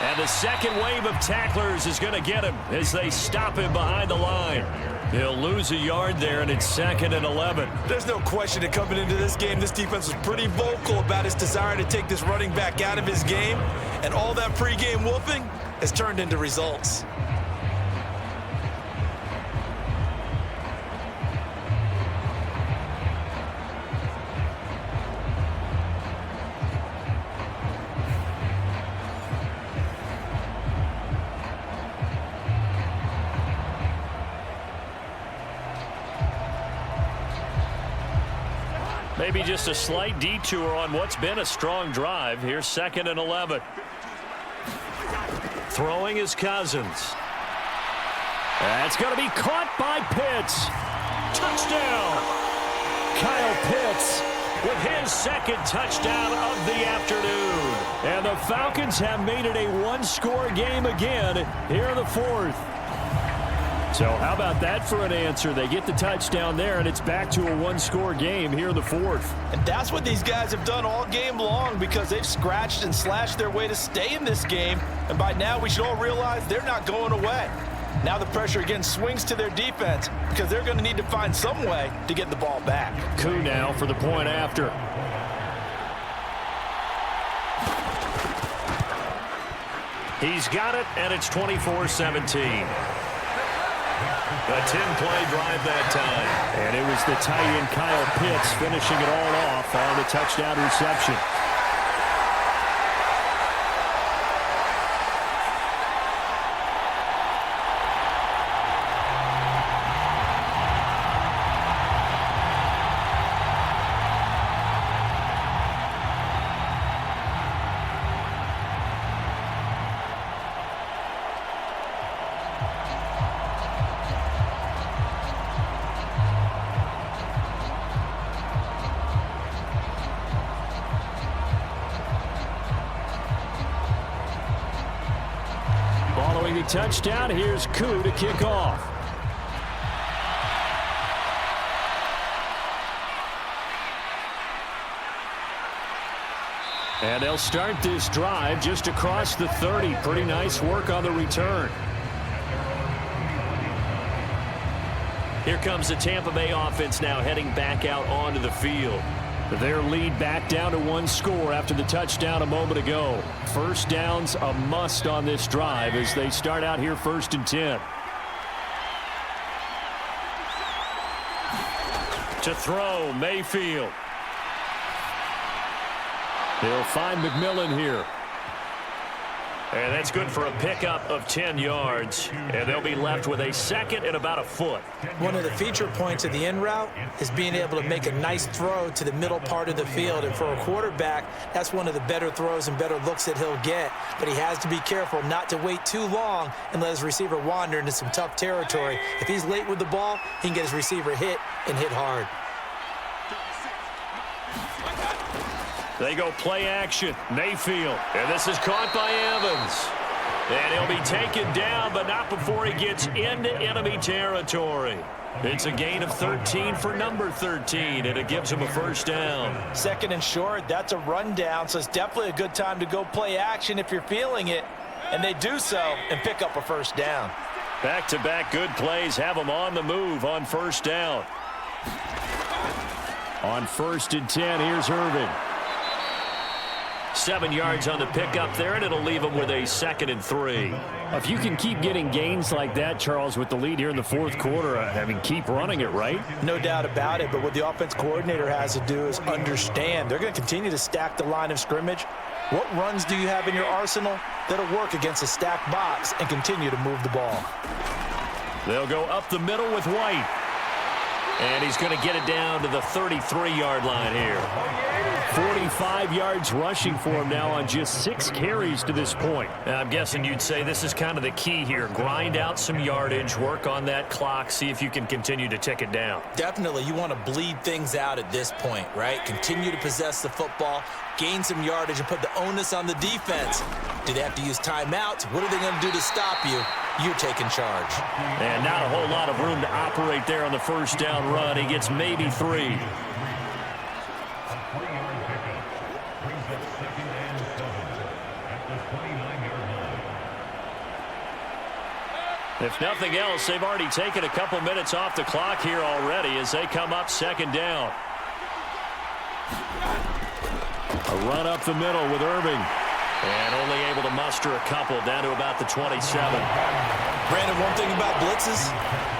And the second wave of tacklers is going to get him as they stop him behind the line. He'll lose a yard there, and it's second and 11. There's no question that coming into this game, this defense was pretty vocal about its desire to take this running back out of his game. And all that pregame whooping has turned into results. Maybe just a slight detour on what's been a strong drive. Here's second and 11. Throwing is Cousins. That's going to be caught by Pitts. Touchdown. Kyle Pitts with his second touchdown of the afternoon. And the Falcons have made it a one-score game again here in the fourth. So how about that for an answer? They get the touchdown there, and it's back to a one-score game here in the fourth. And that's what these guys have done all game long because they've scratched and slashed their way to stay in this game. And by now, we should all realize they're not going away. Now the pressure again swings to their defense because they're going to need to find some way to get the ball back. Coup now for the point after. He's got it, and it's 24-17. A 10-play drive that time. And it was the tight end Kyle Pitts finishing it all off on the touchdown reception. Touchdown. Here's Koo to kick off. And they'll start this drive just across the 30. Pretty nice work on the return. Here comes the Tampa Bay offense now heading back out onto the field. Their lead back down to one score after the touchdown a moment ago. First down's a must on this drive as they start out here first and 10. To throw, Mayfield. He'll find McMillan here. And that's good for a pickup of 10 yards. And they'll be left with a second and about a foot. One of the feature points of the in route is being able to make a nice throw to the middle part of the field. And for a quarterback, that's one of the better throws and better looks that he'll get. But he has to be careful not to wait too long and let his receiver wander into some tough territory. If he's late with the ball, he can get his receiver hit and hit hard. They go play action. Mayfield. And this is caught by Evans. And he'll be taken down, but not before he gets into enemy territory. It's a gain of 13 for number 13, and it gives him a first down. Second and short, that's a rundown, so it's definitely a good time to go play action if you're feeling it. And they do so and pick up a first down. Back-to-back good plays have them on the move on first down. On 1st and 10, here's Irving. 7 yards on the pickup there, and it'll leave them with a 2nd and 3. If you can keep getting gains like that, Charles, with the lead here in the 4th quarter, I mean, keep running it, right? No doubt about it, but what the offense coordinator has to do is understand they're going to continue to stack the line of scrimmage. What runs do you have in your arsenal that'll work against a stacked box and continue to move the ball? They'll go up the middle with White. And he's going to get it down to the 33-yard line here. 45 yards rushing for him now on just 6 carries to this point. I'm guessing you'd say this is kind of the key here. Grind out some yardage, work on that clock, see if you can continue to tick it down. Definitely, you want to bleed things out at this point, right? Continue to possess the football, gain some yardage, and put the onus on the defense. Do they have to use timeouts? What are they going to do to stop you? You're taking charge. And not a whole lot of room to operate there on the first down run. He gets maybe 3. If nothing else, they've already taken a couple minutes off the clock here already as they come up 2nd down. A run up the middle with Irving. And only able to muster a couple down to about the 27. Brandon, one thing about blitzes,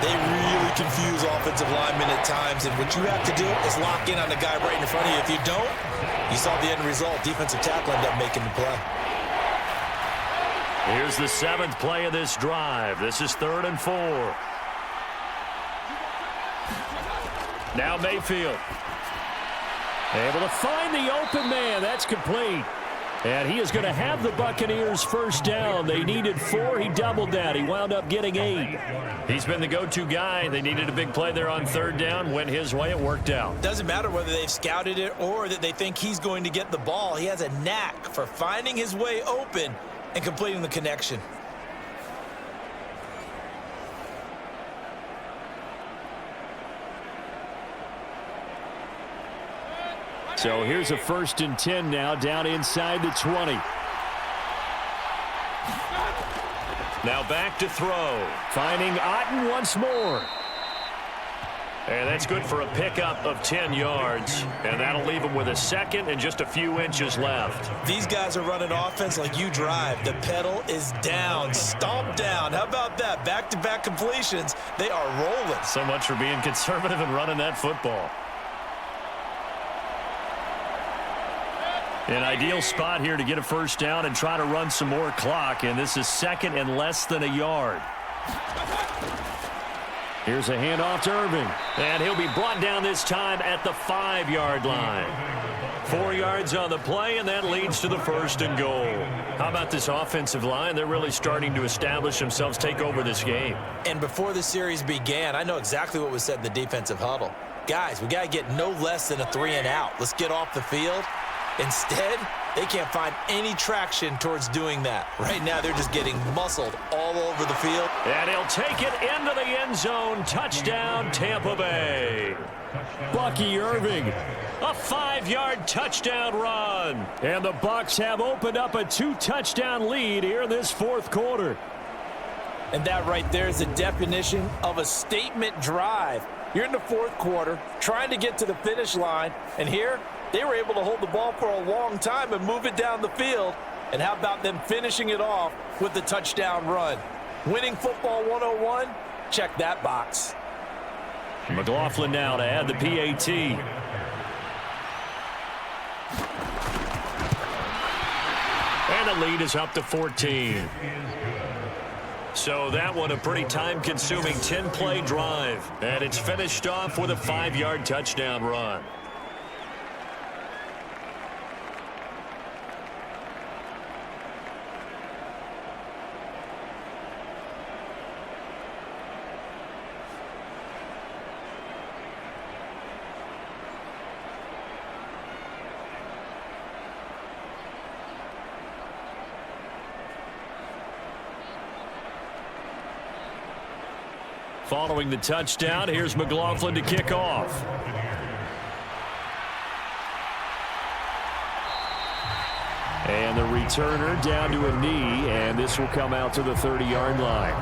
they really confuse offensive linemen at times, and what you have to do is lock in on the guy right in front of you. If you don't, you saw the end result. Defensive tackle ended up making the play. Here's the 7th play of this drive. This is 3rd and 4. Now Mayfield. Able to find the open man. That's complete. And he is going to have the Buccaneers first down. They needed 4. He doubled that. He wound up getting 8. He's been the go-to guy. They needed a big play there on 3rd down. Went his way. It worked out. Doesn't matter whether they've scouted it or that they think he's going to get the ball. He has a knack for finding his way open and completing the connection. So here's a 1st and 10 now, down inside the 20. Now back to throw. Finding Otten once more. And that's good for a pickup of 10 yards. And that'll leave him with a 2nd and just a few inches left. These guys are running offense like you drive. The pedal is down, stomp down. How about that? Back-to-back completions. They are rolling. So much for being conservative and running that football. An ideal spot here to get a first down and try to run some more clock. And this is 2nd and less than a yard. Here's a handoff to Irving. And he'll be brought down this time at the 5-yard line. 4 yards on the play, and that leads to the 1st and goal. How about this offensive line? They're really starting to establish themselves, take over this game. And before the series began, I know exactly what was said in the defensive huddle. Guys, we got to get no less than a 3-and-out. Let's get off the field. Instead, they can't find any traction towards doing that. Right now, they're just getting muscled all over the field. And he'll take it into the end zone. Touchdown, Tampa Bay. Bucky Irving. A 5-yard touchdown run. And the Bucs have opened up a 2-touchdown lead here in this 4th quarter. And that right there is the definition of a statement drive. You're in the 4th quarter, trying to get to the finish line, and here, they were able to hold the ball for a long time and move it down the field. And how about them finishing it off with the touchdown run? Winning football 101? Check that box. McLaughlin now to add the PAT. And the lead is up to 14. So that one a pretty time-consuming 10-play drive. And it's finished off with a 5-yard touchdown run. Following the touchdown, here's McLaughlin to kick off. And the returner down to a knee, and this will come out to the 30-yard line.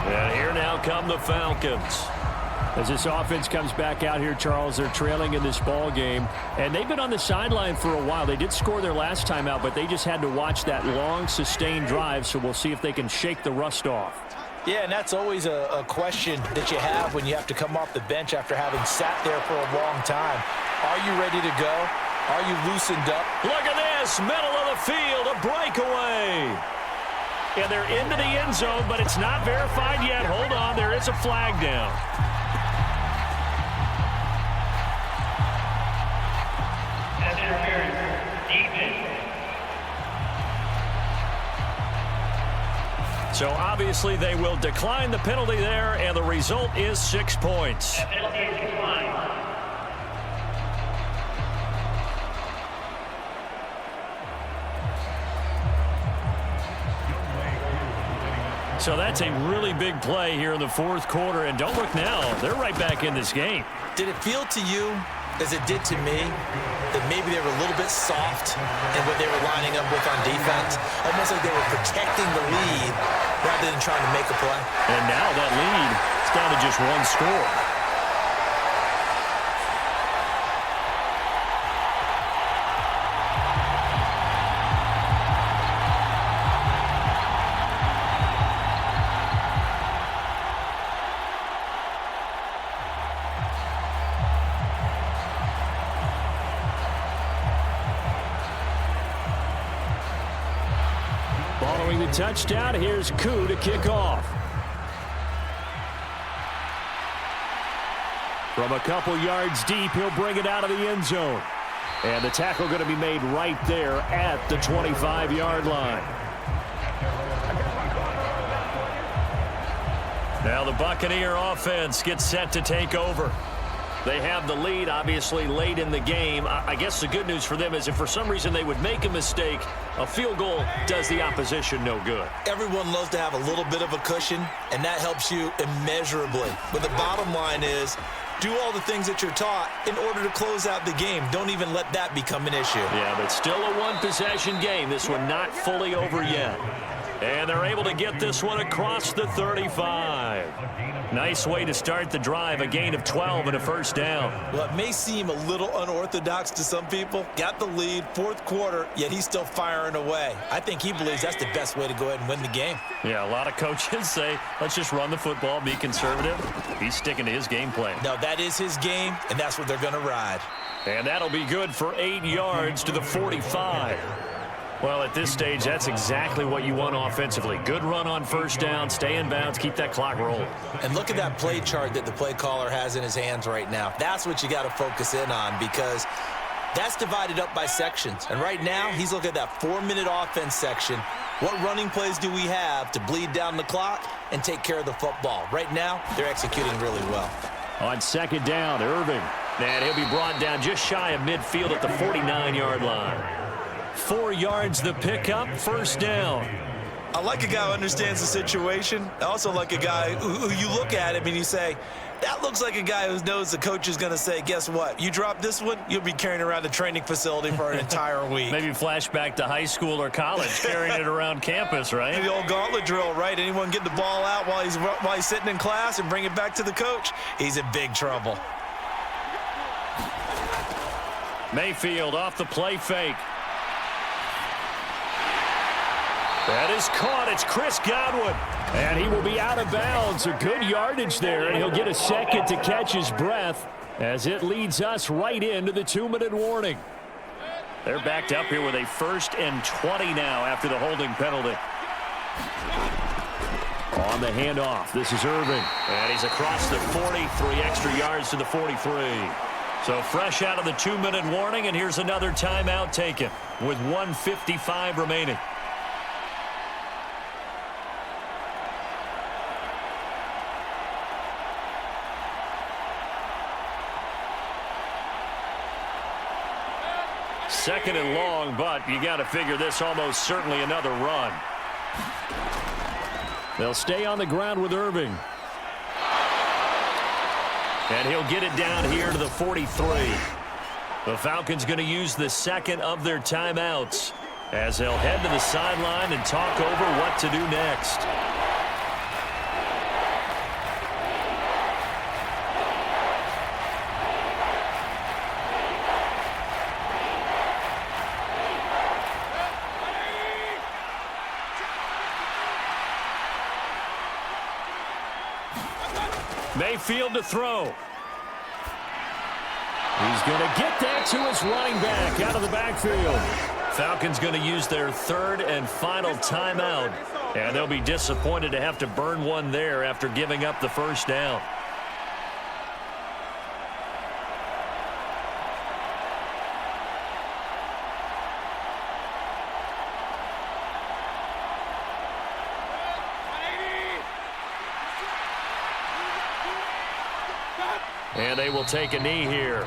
And here now come the Falcons. As this offense comes back out here, Charles, they're trailing in this ball game. And they've been on the sideline for a while. They did score their last time out, but they just had to watch that long, sustained drive. So we'll see if they can shake the rust off. Yeah, and that's always a question that you have when you have to come off the bench after having sat there for a long time. Are you ready to go? Are you loosened up? Look at this, middle of the field, a breakaway. And they're into the end zone, but it's not verified yet. Hold on, there is a flag down. So obviously they will decline the penalty there, and the result is 6 points. So that's a really big play here in the fourth quarter, and don't look now, they're right back in this game. Did it feel to you, as it did to me, that maybe they were a little bit soft in what they were lining up with on defense? Almost like they were protecting the lead rather than trying to make a play. And now that lead is down to just one score. Following the touchdown, here's Koo to kick off. From a couple yards deep, he'll bring it out of the end zone. And the tackle going to be made right there at the 25-yard line. Now the Buccaneer offense gets set to take over. They have the lead, obviously, late in the game. I guess the good news for them is if for some reason they would make a mistake, a field goal does the opposition no good. Everyone loves to have a little bit of a cushion, and that helps you immeasurably. But the bottom line is, do all the things that you're taught in order to close out the game. Don't even let that become an issue. Yeah, but still a one-possession game. This one not fully over yet. And they're able to get this one across the 35. Nice way to start the drive, a gain of 12 and a first down. Well, it may seem a little unorthodox to some people. Got the lead, fourth quarter, yet he's still firing away. I think he believes that's the best way to go ahead and win the game. Yeah, a lot of coaches say, let's just run the football, be conservative. He's sticking to his game plan. No, that is his game, and that's what they're going to ride. And that'll be good for 8 yards to the 45. Well, at this stage, that's exactly what you want offensively. Good run on first down, stay in bounds, keep that clock rolling. And look at that play chart that the play caller has in his hands right now. That's what you got to focus in on because that's divided up by sections. And right now, he's looking at that 4-minute offense section. What running plays do we have to bleed down the clock and take care of the football? Right now, they're executing really well. On second down, Irving. And he'll be brought down just shy of midfield at the 49-yard line. 4 yards the pickup, first down. I like a guy who understands the situation. I also like a guy who you look at him and you say, that looks like a guy who knows the coach is going to say, guess what? You drop this one, you'll be carrying around the training facility for an entire week. Maybe flashback to high school or college, carrying it around campus, right? The old gauntlet drill, right? Anyone get the ball out while he's sitting in class and bring it back to the coach, he's in big trouble. Mayfield off the play fake. That is caught. It's Chris Godwin. And he will be out of bounds. A good yardage there, and he'll get a second to catch his breath as it leads us right into the 2-minute warning. They're backed up here with a 1st and 20 now after the holding penalty. On the handoff, this is Irving. And he's across the 40, 3 extra yards to the 43. So fresh out of the 2-minute warning, and here's another timeout taken with 1:55 remaining. Second and long, but you got to figure this almost certainly another run. They'll stay on the ground with Irving. And he'll get it down here to the 43. The Falcons going to use the second of their timeouts as they'll head to the sideline and talk over what to do next. Mayfield to throw. He's going to get that to his running back out of the backfield. Falcons going to use their third and final timeout. And they'll be disappointed to have to burn one there after giving up the first down. And they will take a knee here.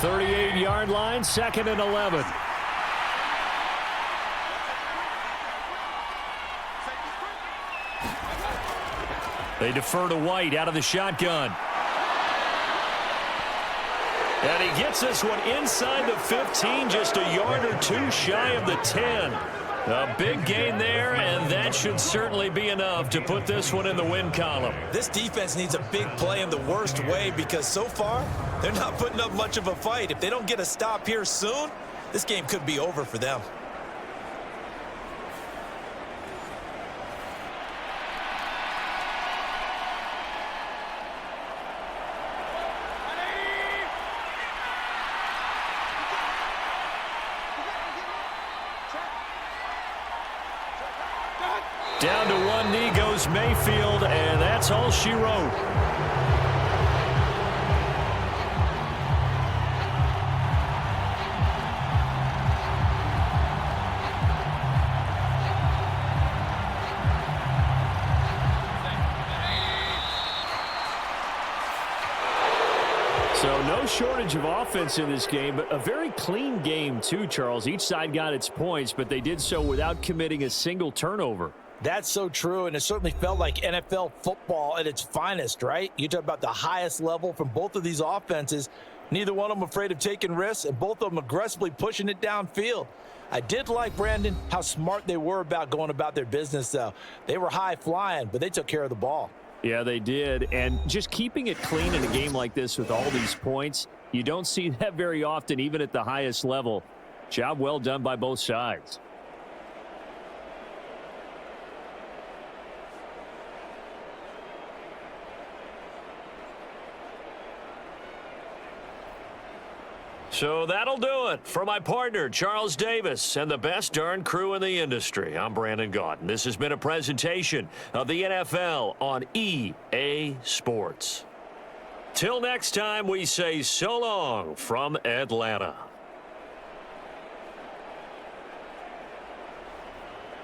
.38-yard line, 2nd and 11. They defer to White out of the shotgun. And he gets this one inside the 15, just a yard or two shy of the 10. A big gain there, and that should certainly be enough to put this one in the win column. This defense needs a big play in the worst way because so far, they're not putting up much of a fight. If they don't get a stop here soon, this game could be over for them. Down to one knee goes Mayfield, and that's all she wrote. So no shortage of offense in this game, but a very clean game too, Charles. Each side got its points, but they did so without committing a single turnover. That's so true, and it certainly felt like NFL football at its finest, right? You talk about the highest level from both of these offenses. Neither one of them afraid of taking risks, and both of them aggressively pushing it downfield. I did like, Brandon, how smart they were about going about their business, though. They were high-flying, but they took care of the ball. Yeah, they did, and just keeping it clean in a game like this with all these points, you don't see that very often, even at the highest level. Job well done by both sides. So that'll do it for my partner, Charles Davis, and the best darn crew in the industry. I'm Brandon Gaudin. This has been a presentation of the NFL on EA Sports. Till next time, we say so long from Atlanta.